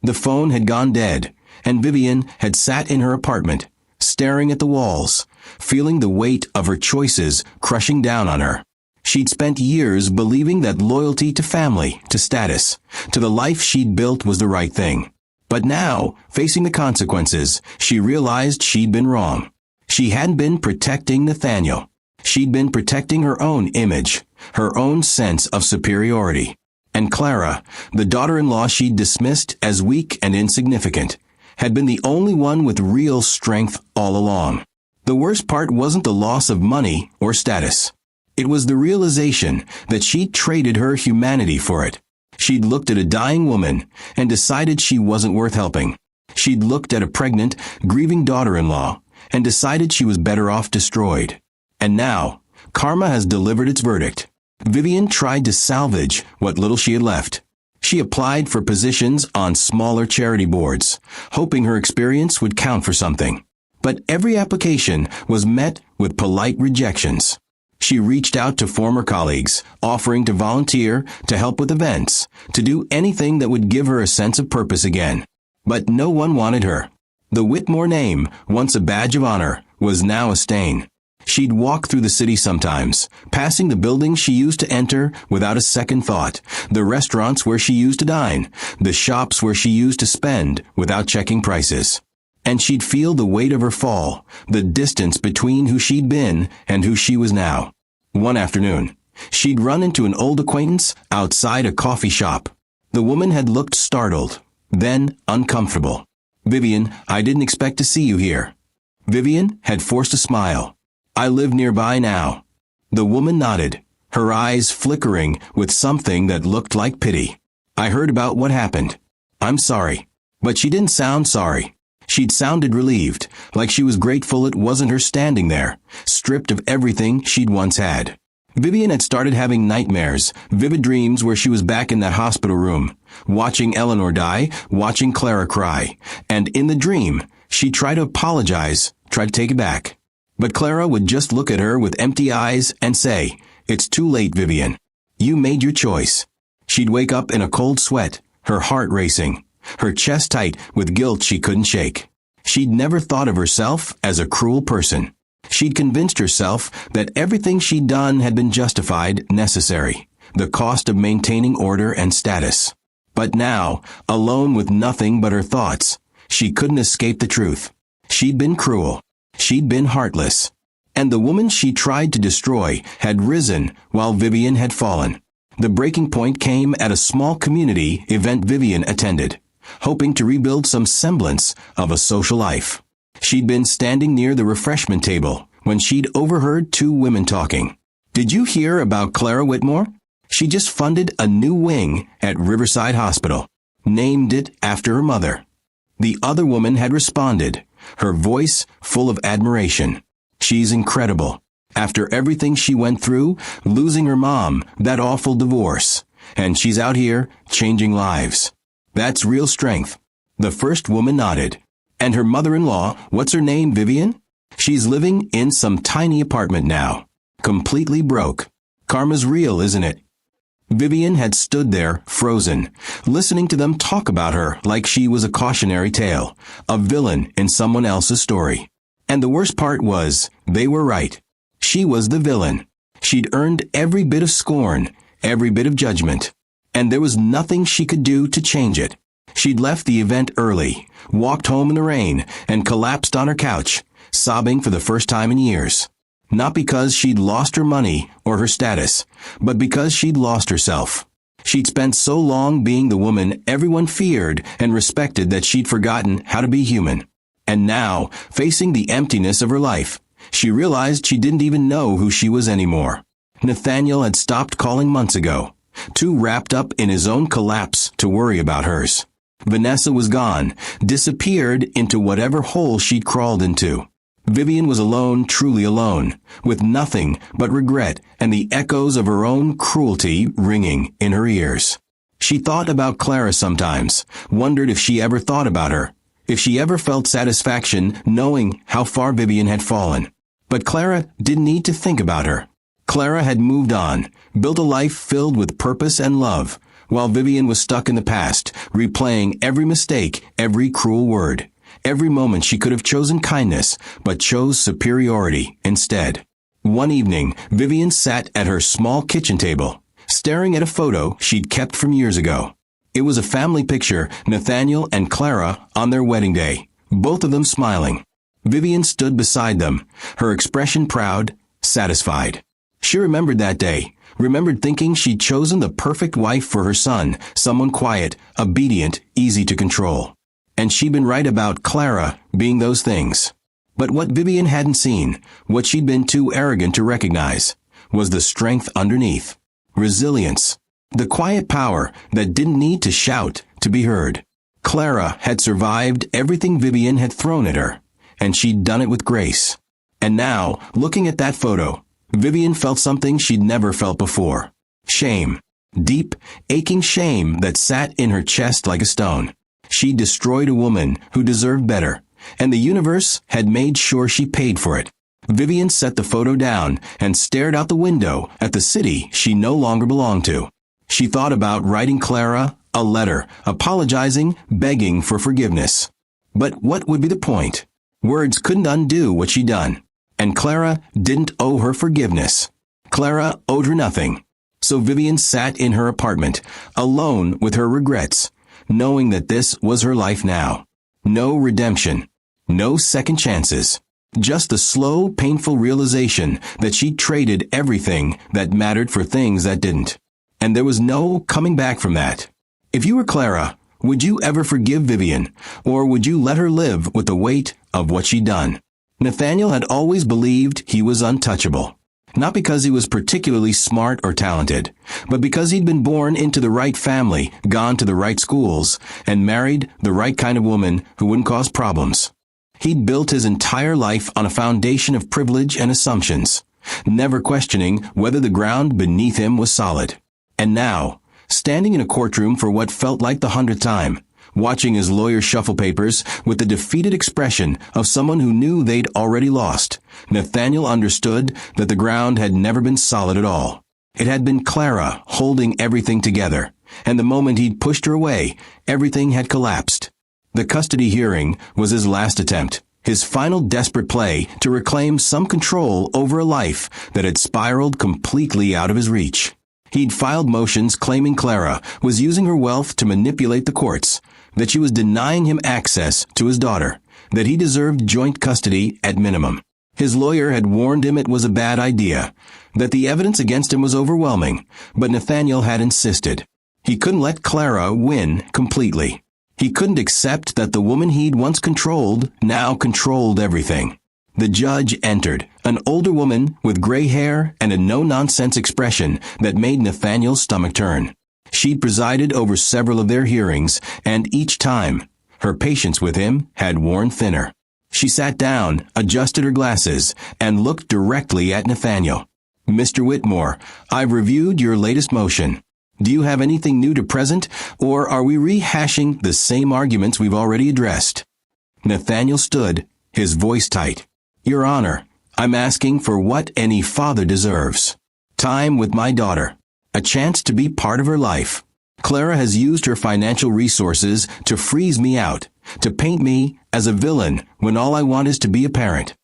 The phone had gone dead, and Vivian had sat in her apartment, staring at the walls, feeling the weight of her choices crushing down on her. She'd spent years believing that loyalty to family, to status, to the life she'd built was the right thing. But now, facing the consequences, she realized she'd been wrong. She hadn't been protecting Nathaniel. She'd been protecting her own image, her own sense of superiority. And Clara, the daughter-in-law she'd dismissed as weak and insignificant, had been the only one with real strength all along. The worst part wasn't the loss of money or status. It was the realization that she'd traded her humanity for it. She'd looked at a dying woman and decided she wasn't worth helping. She'd looked at a pregnant, grieving daughter-in-law and decided she was better off destroyed. And now, karma has delivered its verdict. Vivian tried to salvage what little she had left. She applied for positions on smaller charity boards, hoping her experience would count for something. But every application was met with polite rejections. She reached out to former colleagues, offering to volunteer, to help with events, to do anything that would give her a sense of purpose again. But no one wanted her. The Whitmore name, once a badge of honor, was now a stain. She'd walk through the city sometimes, passing the buildings she used to enter without a second thought, the restaurants where she used to dine, the shops where she used to spend without checking prices. And she'd feel the weight of her fall, the distance between who she'd been and who she was now. One afternoon, she'd run into an old acquaintance outside a coffee shop. The woman had looked startled, then uncomfortable. "Vivian, I didn't expect to see you here." Vivian had forced a smile. "I live nearby now." The woman nodded, her eyes flickering with something that looked like pity. "I heard about what happened. I'm sorry." But she didn't sound sorry. She'd sounded relieved, like she was grateful it wasn't her standing there, stripped of everything she'd once had. Vivian had started having nightmares, vivid dreams where she was back in that hospital room, watching Eleanor die, watching Clara cry, and in the dream, she'd try to apologize, try to take it back. But Clara would just look at her with empty eyes and say, "It's too late, Vivian. You made your choice." She'd wake up in a cold sweat, her heart racing, her chest tight with guilt she couldn't shake. She'd never thought of herself as a cruel person. She'd convinced herself that everything she'd done had been justified, necessary, the cost of maintaining order and status. But now, alone with nothing but her thoughts, she couldn't escape the truth. She'd been cruel. She'd been heartless. And the woman she tried to destroy had risen while Vivian had fallen. The breaking point came at a small community event Vivian attended, hoping to rebuild some semblance of a social life. She'd been standing near the refreshment table when she'd overheard two women talking. "Did you hear about Clara Whitmore? She just funded a new wing at Riverside Hospital, named it after her mother." The other woman had responded, her voice full of admiration. "She's incredible. After everything she went through, losing her mom, that awful divorce, and she's out here changing lives. That's real strength." The first woman nodded. "And her mother-in-law, what's her name, Vivian? She's living in some tiny apartment now, completely broke. Karma's real, isn't it?" Vivian had stood there, frozen, listening to them talk about her like she was a cautionary tale, a villain in someone else's story. And the worst part was, they were right. She was the villain. She'd earned every bit of scorn, every bit of judgment, and there was nothing she could do to change it. She'd left the event early, walked home in the rain, and collapsed on her couch, sobbing for the first time in years. Not because she'd lost her money or her status, but because she'd lost herself. She'd spent so long being the woman everyone feared and respected that she'd forgotten how to be human. And now, facing the emptiness of her life, she realized she didn't even know who she was anymore. Nathaniel had stopped calling months ago, too wrapped up in his own collapse to worry about hers. Vanessa was gone, disappeared into whatever hole she'd crawled into. Vivian was alone, truly alone, with nothing but regret and the echoes of her own cruelty ringing in her ears. She thought about Clara sometimes, wondered if she ever thought about her, if she ever felt satisfaction knowing how far Vivian had fallen. But Clara didn't need to think about her. Clara had moved on, built a life filled with purpose and love, while Vivian was stuck in the past, replaying every mistake, every cruel word. Every moment she could have chosen kindness, but chose superiority instead. One evening, Vivian sat at her small kitchen table, staring at a photo she'd kept from years ago. It was a family picture, Nathaniel and Clara on their wedding day, both of them smiling. Vivian stood beside them, her expression proud, satisfied. She remembered that day, remembered thinking she'd chosen the perfect wife for her son, someone quiet, obedient, easy to control. And she'd been right about Clara being those things. But what Vivian hadn't seen, what she'd been too arrogant to recognize, was the strength underneath. Resilience. The quiet power that didn't need to shout to be heard. Clara had survived everything Vivian had thrown at her, and she'd done it with grace. And now, looking at that photo, Vivian felt something she'd never felt before. Shame. Deep, aching shame that sat in her chest like a stone. She destroyed a woman who deserved better, and the universe had made sure she paid for it. Vivian set the photo down and stared out the window at the city she no longer belonged to. She thought about writing Clara a letter, apologizing, begging for forgiveness. But what would be the point? Words couldn't undo what she'd done, and Clara didn't owe her forgiveness. Clara owed her nothing. So Vivian sat in her apartment, alone with her regrets, knowing that this was her life now. No redemption. No second chances. Just the slow, painful realization that she'd traded everything that mattered for things that didn't. And there was no coming back from that. If you were Clara, would you ever forgive Vivian, or would you let her live with the weight of what she'd done? Nathaniel had always believed he was untouchable. Not because he was particularly smart or talented, but because he'd been born into the right family, gone to the right schools, and married the right kind of woman who wouldn't cause problems. He'd built his entire life on a foundation of privilege and assumptions, never questioning whether the ground beneath him was solid. And now, standing in a courtroom for what felt like the 100th time, watching his lawyer shuffle papers with the defeated expression of someone who knew they'd already lost, Nathaniel understood that the ground had never been solid at all. It had been Clara holding everything together, and the moment he'd pushed her away, everything had collapsed. The custody hearing was his last attempt, his final desperate play to reclaim some control over a life that had spiraled completely out of his reach. He'd filed motions claiming Clara was using her wealth to manipulate the courts, that she was denying him access to his daughter, that he deserved joint custody at minimum. His lawyer had warned him it was a bad idea, that the evidence against him was overwhelming, but Nathaniel had insisted. He couldn't let Clara win completely. He couldn't accept that the woman he'd once controlled now controlled everything. The judge entered, an older woman with gray hair and a no-nonsense expression that made Nathaniel's stomach turn. She'd presided over several of their hearings, and each time, her patience with him had worn thinner. She sat down, adjusted her glasses, and looked directly at Nathaniel. "Mr. Whitmore, I've reviewed your latest motion. Do you have anything new to present, or are we rehashing the same arguments we've already addressed?" Nathaniel stood, his voice tight. "Your Honor, I'm asking for what any father deserves. Time with my daughter. A chance to be part of her life. Clara has used her financial resources to freeze me out, to paint me as a villain when all I want is to be a parent."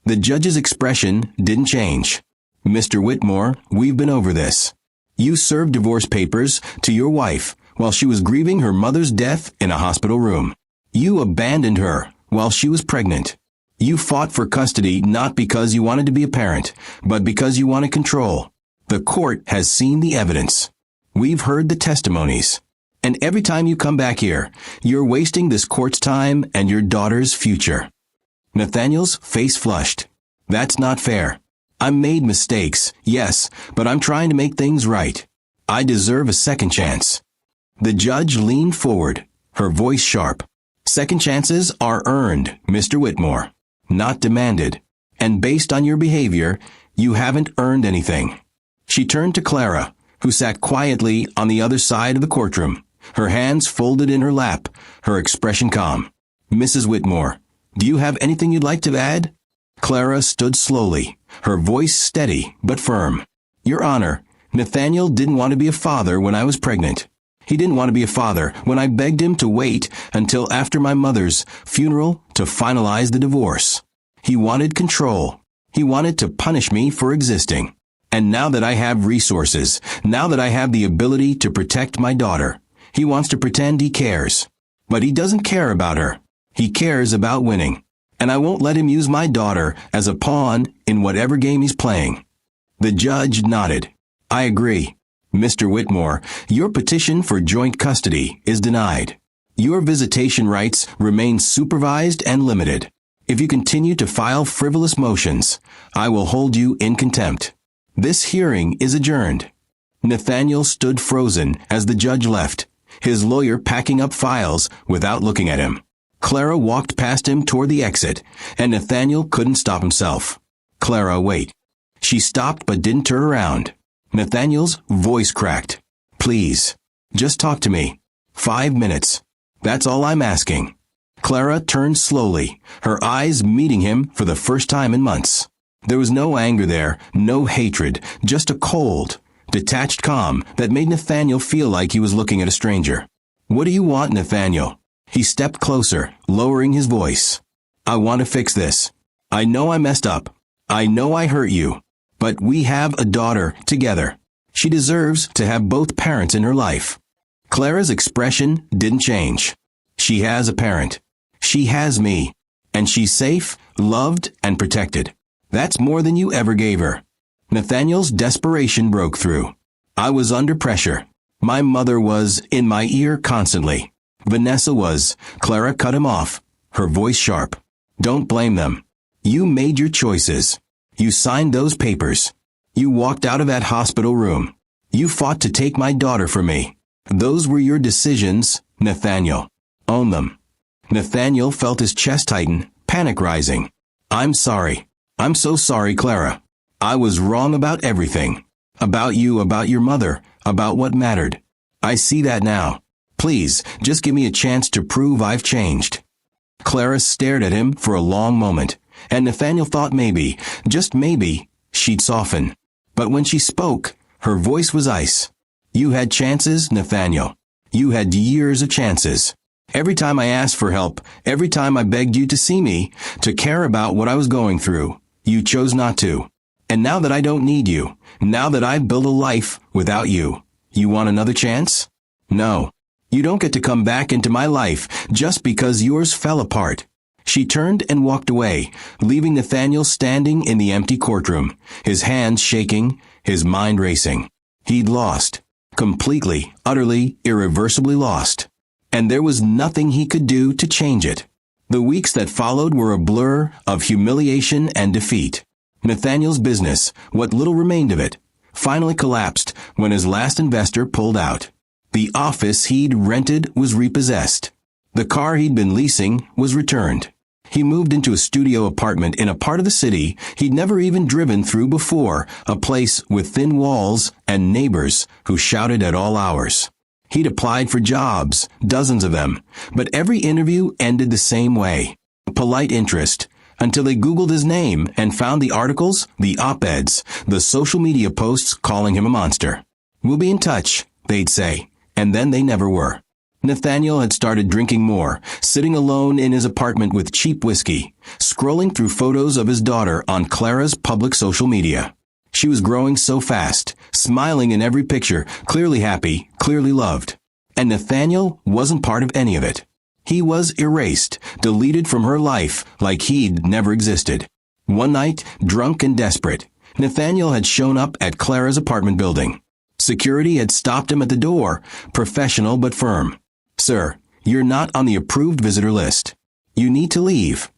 The judge's expression didn't change. "Mr. Whitmore, we've been over this. You served divorce papers to your wife while she was grieving her mother's death in a hospital room. You abandoned her while she was pregnant. You fought for custody not because you wanted to be a parent, but because you wanted control. The court has seen the evidence. We've heard the testimonies. And every time you come back here, you're wasting this court's time and your daughter's future." Nathaniel's face flushed. "That's not fair. I made mistakes, yes, but I'm trying to make things right. I deserve a second chance." The judge leaned forward, her voice sharp. "Second chances are earned, Mr. Whitmore, not demanded. And based on your behavior, you haven't earned anything." She turned to Clara, who sat quietly on the other side of the courtroom, her hands folded in her lap, her expression calm. "Mrs. Whitmore, do you have anything you'd like to add?" Clara stood slowly, her voice steady but firm. "Your Honor, Nathaniel didn't want to be a father when I was pregnant. He didn't want to be a father when I begged him to wait until after my mother's funeral to finalize the divorce. He wanted control. He wanted to punish me for existing. And now that I have resources, now that I have the ability to protect my daughter, he wants to pretend he cares. But he doesn't care about her. He cares about winning. And I won't let him use my daughter as a pawn in whatever game he's playing." The judge nodded. "I agree. Mr. Whitmore, your petition for joint custody is denied. Your visitation rights remain supervised and limited. If you continue to file frivolous motions, I will hold you in contempt. This hearing is adjourned." Nathaniel stood frozen as the judge left, his lawyer packing up files without looking at him. Clara walked past him toward the exit, and Nathaniel couldn't stop himself. "Clara, wait." She stopped but didn't turn around. Nathaniel's voice cracked. "Please, just talk to me. 5 minutes. That's all I'm asking." Clara turned slowly, her eyes meeting him for the first time in months. There was no anger there, no hatred, just a cold, detached calm that made Nathaniel feel like he was looking at a stranger. "What do you want, Nathaniel?" He stepped closer, lowering his voice. "I want to fix this. I know I messed up. I know I hurt you. But we have a daughter together. She deserves to have both parents in her life." Clara's expression didn't change. She has a parent. She has me. And she's safe, loved, and protected. That's more than you ever gave her. Nathaniel's desperation broke through. "I was under pressure. My mother was in my ear constantly. Vanessa was." Clara cut him off, her voice sharp. "Don't blame them. You made your choices. You signed those papers. You walked out of that hospital room. You fought to take my daughter from me. Those were your decisions, Nathaniel. Own them." Nathaniel felt his chest tighten, panic rising. "I'm sorry. I'm so sorry, Clara. I was wrong about everything. About you, about your mother, about what mattered. I see that now. Please, just give me a chance to prove I've changed." Clara stared at him for a long moment, and Nathaniel thought maybe, just maybe, she'd soften. But when she spoke, her voice was ice. "You had chances, Nathaniel. You had years of chances. Every time I asked for help, every time I begged you to see me, to care about what I was going through, you chose not to. And now that I don't need you, now that I've built a life without you, you want another chance? No. You don't get to come back into my life just because yours fell apart. She turned and walked away, leaving Nathaniel standing in the empty courtroom, his hands shaking, his mind racing. He'd lost. Completely, utterly, irreversibly lost. And there was nothing he could do to change it. The weeks that followed were a blur of humiliation and defeat. Nathaniel's business, what little remained of it, finally collapsed when his last investor pulled out. The office he'd rented was repossessed. The car he'd been leasing was returned. He moved into a studio apartment in a part of the city he'd never even driven through before, a place with thin walls and neighbors who shouted at all hours. He'd applied for jobs, dozens of them, but every interview ended the same way. Polite interest, until they Googled his name and found the articles, the op-eds, the social media posts calling him a monster. "We'll be in touch," they'd say, and then they never were. Nathaniel had started drinking more, sitting alone in his apartment with cheap whiskey, scrolling through photos of his daughter on Clara's public social media. She was growing so fast, smiling in every picture, clearly happy, clearly loved. And Nathaniel wasn't part of any of it. He was erased, deleted from her life like he'd never existed. One night, drunk and desperate, Nathaniel had shown up at Clara's apartment building. Security had stopped him at the door, professional but firm. "Sir, you're not on the approved visitor list. You need to leave."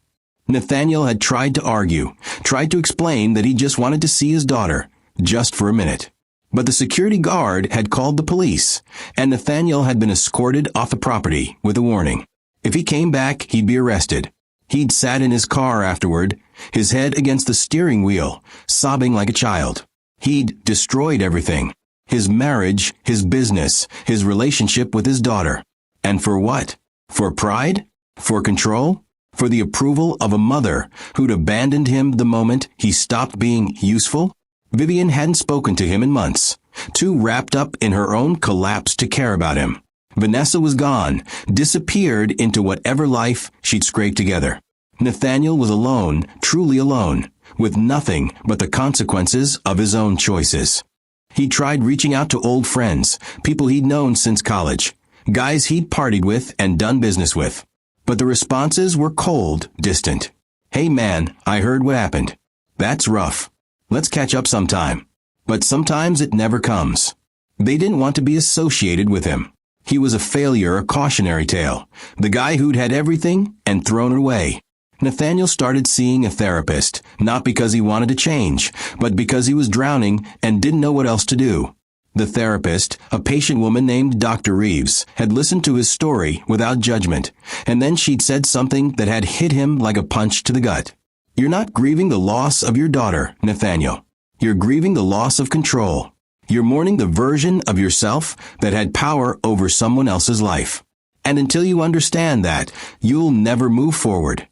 Nathaniel had tried to argue, tried to explain that he just wanted to see his daughter, just for a minute. But the security guard had called the police, and Nathaniel had been escorted off the property with a warning. If he came back, he'd be arrested. He'd sat in his car afterward, his head against the steering wheel, sobbing like a child. He'd destroyed everything. His marriage, his business, his relationship with his daughter. And for what? For pride? For control? For the approval of a mother who'd abandoned him the moment he stopped being useful? Vivian hadn't spoken to him in months, too wrapped up in her own collapse to care about him. Vanessa was gone, disappeared into whatever life she'd scraped together. Nathaniel was alone, truly alone, with nothing but the consequences of his own choices. He tried reaching out to old friends, people he'd known since college, guys he'd partied with and done business with. But the responses were cold, distant. "Hey man, I heard what happened. That's rough. Let's catch up sometime." But sometimes it never comes. They didn't want to be associated with him. He was a failure, a cautionary tale. The guy who'd had everything and thrown it away. Nathaniel started seeing a therapist, not because he wanted to change, but because he was drowning and didn't know what else to do. The therapist, a patient woman named Dr. Reeves, had listened to his story without judgment, and then she'd said something that had hit him like a punch to the gut. "You're not grieving the loss of your daughter, Nathaniel. You're grieving the loss of control. You're mourning the version of yourself that had power over someone else's life. And until you understand that, you'll never move forward."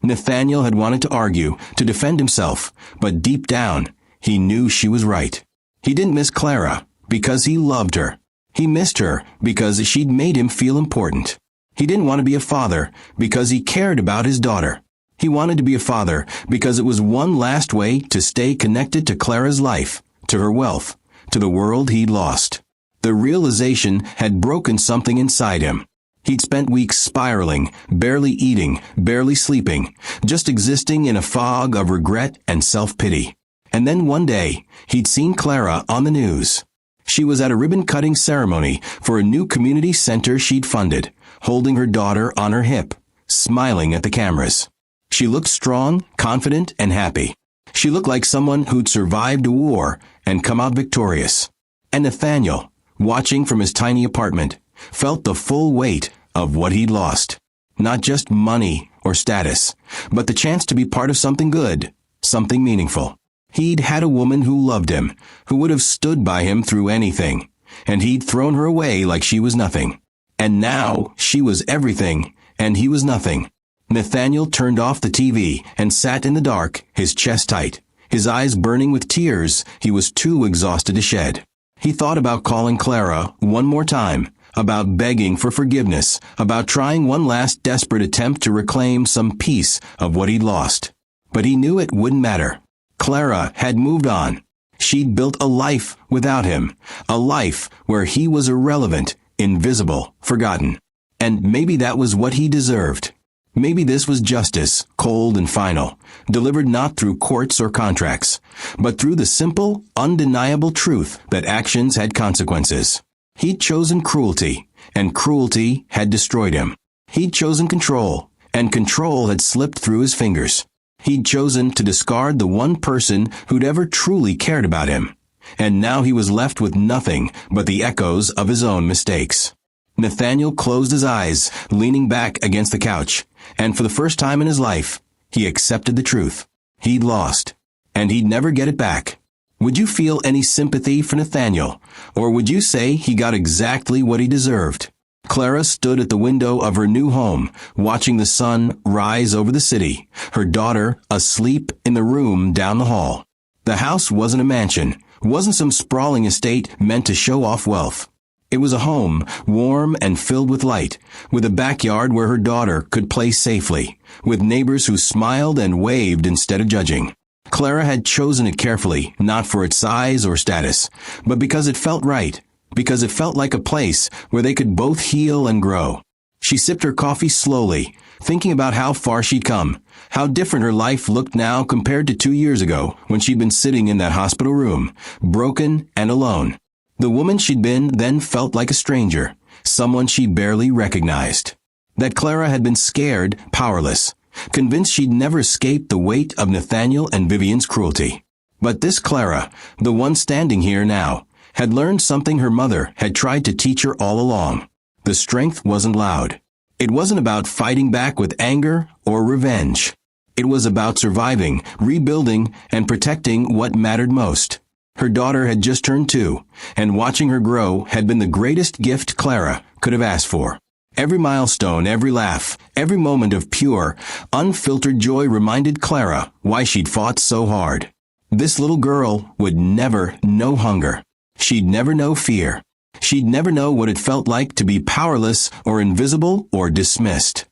Nathaniel had wanted to argue, to defend himself, but deep down, he knew she was right. He didn't miss Clara because he loved her. He missed her because she'd made him feel important. He didn't want to be a father because he cared about his daughter. He wanted to be a father because it was one last way to stay connected to Clara's life, to her wealth, to the world he'd lost. The realization had broken something inside him. He'd spent weeks spiraling, barely eating, barely sleeping, just existing in a fog of regret and self-pity. And then one day, he'd seen Clara on the news. She was at a ribbon-cutting ceremony for a new community center she'd funded, holding her daughter on her hip, smiling at the cameras. She looked strong, confident, and happy. She looked like someone who'd survived a war and come out victorious. And Nathaniel, watching from his tiny apartment, felt the full weight of what he'd lost. Not just money or status, but the chance to be part of something good, something meaningful. He'd had a woman who loved him, who would have stood by him through anything, and he'd thrown her away like she was nothing. And now she was everything, and he was nothing. Nathaniel turned off the TV and sat in the dark, his chest tight, his eyes burning with tears he was too exhausted to shed. He thought about calling Clara one more time, about begging for forgiveness, about trying one last desperate attempt to reclaim some piece of what he'd lost. But he knew it wouldn't matter. Clara had moved on. She'd built a life without him, a life where he was irrelevant, invisible, forgotten. And maybe that was what he deserved. Maybe this was justice, cold and final, delivered not through courts or contracts, but through the simple, undeniable truth that actions had consequences. He'd chosen cruelty, and cruelty had destroyed him. He'd chosen control, and control had slipped through his fingers. He'd chosen to discard the one person who'd ever truly cared about him. And now he was left with nothing but the echoes of his own mistakes. Nathaniel closed his eyes, leaning back against the couch, and for the first time in his life, he accepted the truth. He'd lost, and he'd never get it back. Would you feel any sympathy for Nathaniel, or would you say he got exactly what he deserved? Clara stood at the window of her new home, watching the sun rise over the city, her daughter asleep in the room down the hall. The house wasn't a mansion, wasn't some sprawling estate meant to show off wealth. It was a home, warm and filled with light, with a backyard where her daughter could play safely, with neighbors who smiled and waved instead of judging. Clara had chosen it carefully, not for its size or status, but because it felt right, because it felt like a place where they could both heal and grow. She sipped her coffee slowly, thinking about how far she'd come, how different her life looked now compared to 2 years ago when she'd been sitting in that hospital room, broken and alone. The woman she'd been then felt like a stranger, someone she barely recognized. That Clara had been scared, powerless, convinced she'd never escape the weight of Nathaniel and Vivian's cruelty. But this Clara, the one standing here now, had learned something her mother had tried to teach her all along. The strength wasn't loud. It wasn't about fighting back with anger or revenge. It was about surviving, rebuilding, and protecting what mattered most. Her daughter had just turned 2, and watching her grow had been the greatest gift Clara could have asked for. Every milestone, every laugh, every moment of pure, unfiltered joy reminded Clara why she'd fought so hard. This little girl would never know hunger. She'd never know fear. She'd never know what it felt like to be powerless or invisible or dismissed.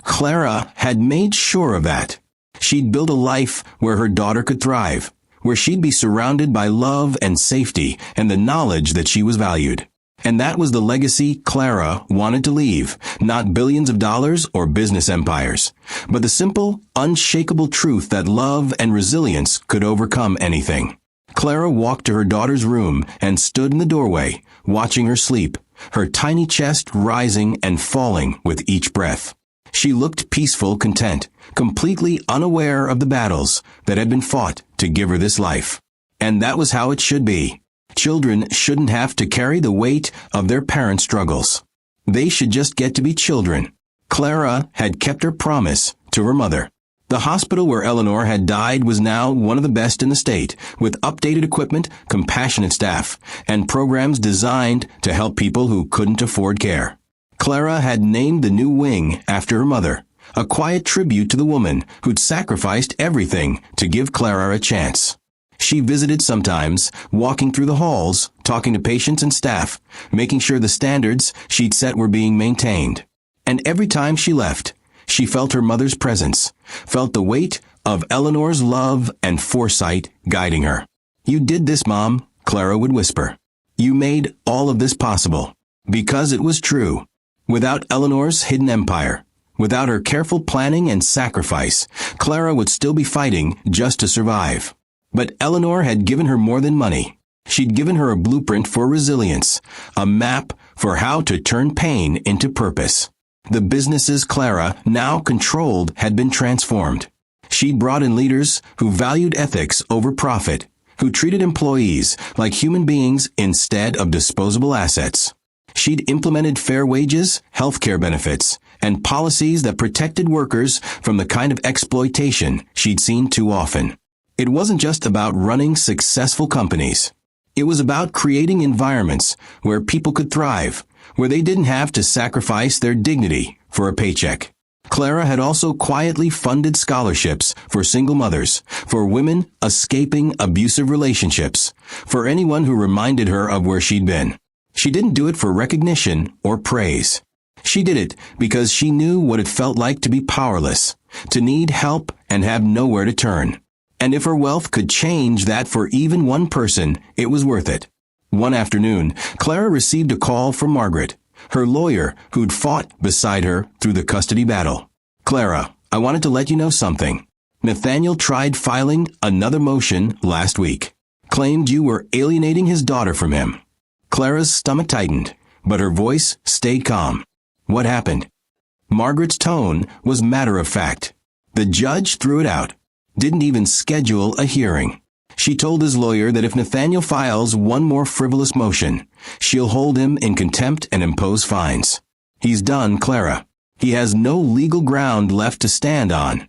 Clara had made sure of that. She'd built a life where her daughter could thrive, where she'd be surrounded by love and safety and the knowledge that she was valued. And that was the legacy Clara wanted to leave, not billions of dollars or business empires, but the simple, unshakable truth that love and resilience could overcome anything. Clara walked to her daughter's room and stood in the doorway, watching her sleep, her tiny chest rising and falling with each breath. She looked peaceful, content, completely unaware of the battles that had been fought to give her this life. And that was how it should be. Children shouldn't have to carry the weight of their parents' struggles. They should just get to be children. Clara had kept her promise to her mother. The hospital where Eleanor had died was now one of the best in the state, with updated equipment, compassionate staff, and programs designed to help people who couldn't afford care. Clara had named the new wing after her mother, a quiet tribute to the woman who'd sacrificed everything to give Clara a chance. She visited sometimes, walking through the halls, talking to patients and staff, making sure the standards she'd set were being maintained. And every time she left, she felt her mother's presence, felt the weight of Eleanor's love and foresight guiding her. "You did this, Mom," Clara would whisper. "You made all of this possible." Because it was true. Without Eleanor's hidden empire, without her careful planning and sacrifice, Clara would still be fighting just to survive. But Eleanor had given her more than money. She'd given her a blueprint for resilience, a map for how to turn pain into purpose. The businesses Clara now controlled had been transformed. She'd brought in leaders who valued ethics over profit, who treated employees like human beings instead of disposable assets. She'd implemented fair wages, healthcare benefits, and policies that protected workers from the kind of exploitation she'd seen too often. It wasn't just about running successful companies. It was about creating environments where people could thrive, where they didn't have to sacrifice their dignity for a paycheck. Clara had also quietly funded scholarships for single mothers, for women escaping abusive relationships, for anyone who reminded her of where she'd been. She didn't do it for recognition or praise. She did it because she knew what it felt like to be powerless, to need help and have nowhere to turn. And if her wealth could change that for even one person, it was worth it. One afternoon, Clara received a call from Margaret, her lawyer who'd fought beside her through the custody battle. Clara, I wanted to let you know something. Nathaniel tried filing another motion last week. Claimed you were alienating his daughter from him. Clara's stomach tightened, but her voice stayed calm. What happened? Margaret's tone was matter-of-fact. The judge threw it out. Didn't even schedule a hearing. She told his lawyer that if Nathaniel files one more frivolous motion, she'll hold him in contempt and impose fines. He's done, Clara. He has no legal ground left to stand on.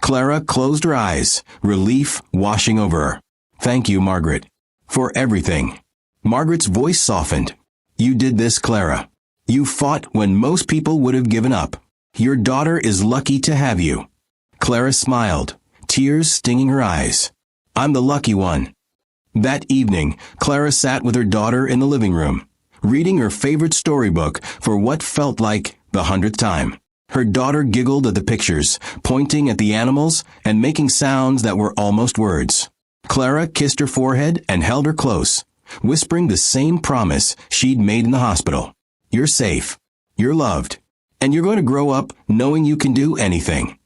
Clara closed her eyes, relief washing over her. Thank you, Margaret, for everything. Margaret's voice softened. You did this, Clara. You fought when most people would have given up. Your daughter is lucky to have you. Clara smiled, tears stinging her eyes. I'm the lucky one. That evening, Clara sat with her daughter in the living room, reading her favorite storybook for what felt like the 100th time. Her daughter giggled at the pictures, pointing at the animals and making sounds that were almost words. Clara kissed her forehead and held her close, whispering the same promise she'd made in the hospital. You're safe. You're loved. And you're going to grow up knowing you can do anything.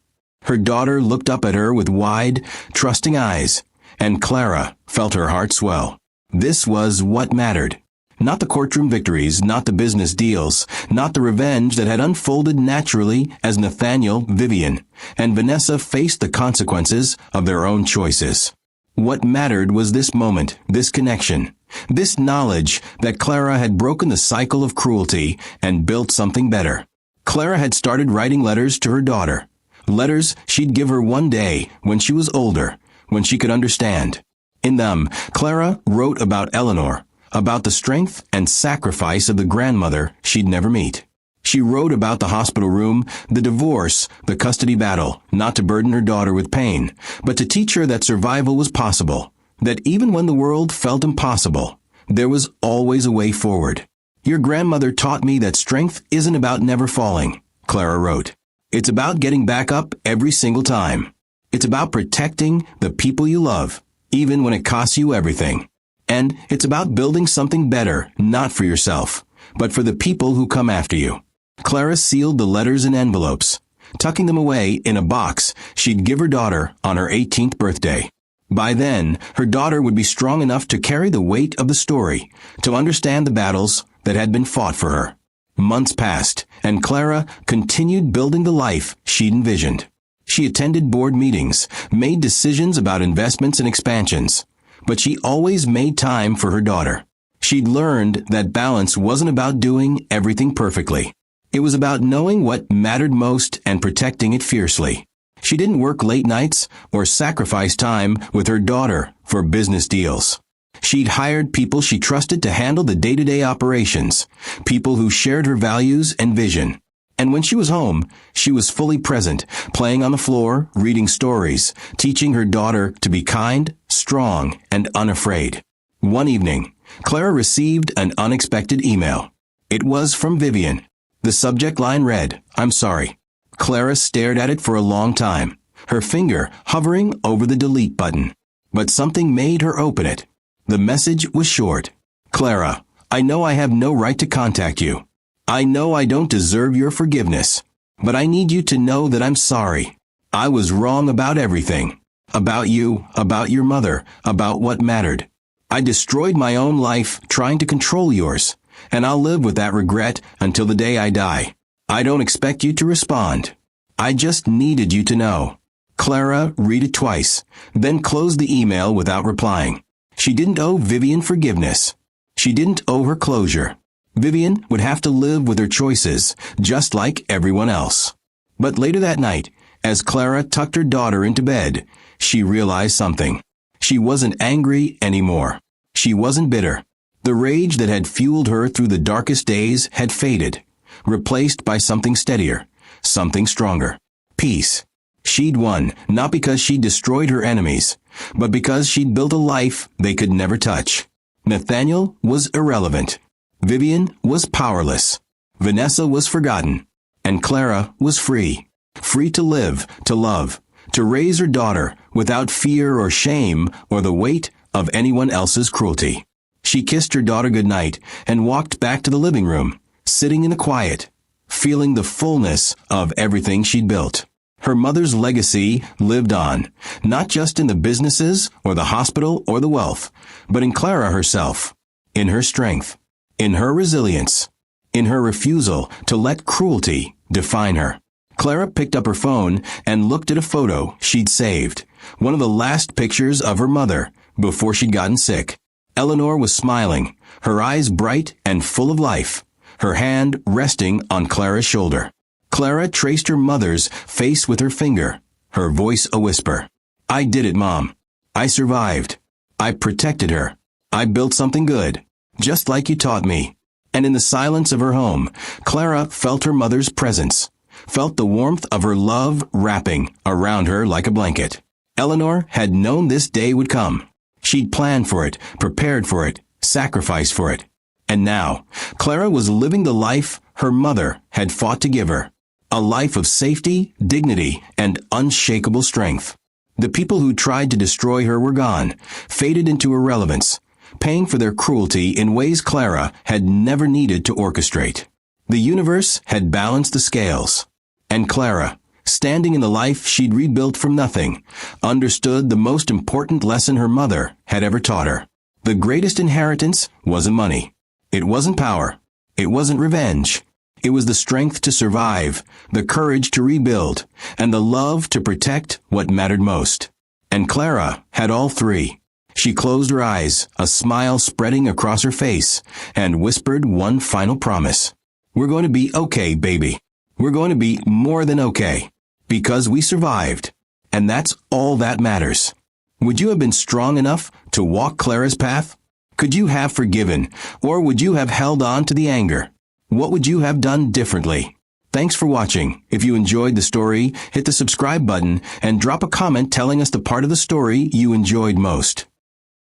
Her daughter looked up at her with wide, trusting eyes, and Clara felt her heart swell. This was what mattered. Not the courtroom victories, not the business deals, not the revenge that had unfolded naturally as Nathaniel, Vivian, and Vanessa faced the consequences of their own choices. What mattered was this moment, this connection, this knowledge that Clara had broken the cycle of cruelty and built something better. Clara had started writing letters to her daughter, letters she'd give her one day when she was older, when she could understand. In them, Clara wrote about Eleanor, about the strength and sacrifice of the grandmother she'd never meet. She wrote about the hospital room, the divorce, the custody battle, not to burden her daughter with pain, but to teach her that survival was possible, that even when the world felt impossible, there was always a way forward. Your grandmother taught me that strength isn't about never falling, Clara wrote. It's about getting back up every single time. It's about protecting the people you love, even when it costs you everything. And it's about building something better, not for yourself, but for the people who come after you. Clara sealed the letters in envelopes, tucking them away in a box she'd give her daughter on her 18th birthday. By then, her daughter would be strong enough to carry the weight of the story, to understand the battles that had been fought for her. Months passed, and Clara continued building the life she'd envisioned. She attended board meetings, made decisions about investments and expansions, but she always made time for her daughter. She'd learned that balance wasn't about doing everything perfectly. It was about knowing what mattered most and protecting it fiercely. She didn't work late nights or sacrifice time with her daughter for business deals. She'd hired people she trusted to handle the day-to-day operations, people who shared her values and vision. And when she was home, she was fully present, playing on the floor, reading stories, teaching her daughter to be kind, strong, and unafraid. One evening, Clara received an unexpected email. It was from Vivian. The subject line read, "I'm sorry." Clara stared at it for a long time, her finger hovering over the delete button. But something made her open it. The message was short. "Clara, I know I have no right to contact you. I know I don't deserve your forgiveness, but I need you to know that I'm sorry. I was wrong about everything. About you, about your mother, about what mattered. I destroyed my own life trying to control yours, and I'll live with that regret until the day I die. I don't expect you to respond. I just needed you to know." Clara read it twice, then closed the email without replying. She didn't owe Vivian forgiveness. She didn't owe her closure. Vivian would have to live with her choices, just like everyone else. But later that night, as Clara tucked her daughter into bed, she realized something. She wasn't angry anymore. She wasn't bitter. The rage that had fueled her through the darkest days had faded, replaced by something steadier, something stronger. Peace. She'd won, not because she'd destroyed her enemies, but because she'd built a life they could never touch. Nathaniel was irrelevant. Vivian was powerless. Vanessa was forgotten. And Clara was free. Free to live, to love, to raise her daughter without fear or shame or the weight of anyone else's cruelty. She kissed her daughter goodnight and walked back to the living room, sitting in the quiet, feeling the fullness of everything she'd built. Her mother's legacy lived on, not just in the businesses or the hospital or the wealth, but in Clara herself, in her strength, in her resilience, in her refusal to let cruelty define her. Clara picked up her phone and looked at a photo she'd saved, one of the last pictures of her mother before she'd gotten sick. Eleanor was smiling, her eyes bright and full of life, her hand resting on Clara's shoulder. Clara traced her mother's face with her finger, her voice a whisper. "I did it, Mom. I survived. I protected her. I built something good, just like you taught me." And in the silence of her home, Clara felt her mother's presence, felt the warmth of her love wrapping around her like a blanket. Eleanor had known this day would come. She'd planned for it, prepared for it, sacrificed for it. And now, Clara was living the life her mother had fought to give her. A life of safety, dignity, and unshakable strength. The people who tried to destroy her were gone, faded into irrelevance, paying for their cruelty in ways Clara had never needed to orchestrate. The universe had balanced the scales. And Clara, standing in the life she'd rebuilt from nothing, understood the most important lesson her mother had ever taught her. The greatest inheritance wasn't money. It wasn't power. It wasn't revenge. It was the strength to survive, the courage to rebuild, and the love to protect what mattered most. And Clara had all three. She closed her eyes, a smile spreading across her face, and whispered one final promise. "We're going to be okay, baby. We're going to be more than okay. Because we survived. And that's all that matters." Would you have been strong enough to walk Clara's path? Could you have forgiven, or would you have held on to the anger? What would you have done differently? Thanks for watching. If you enjoyed the story, hit the subscribe button and drop a comment telling us the part of the story you enjoyed most.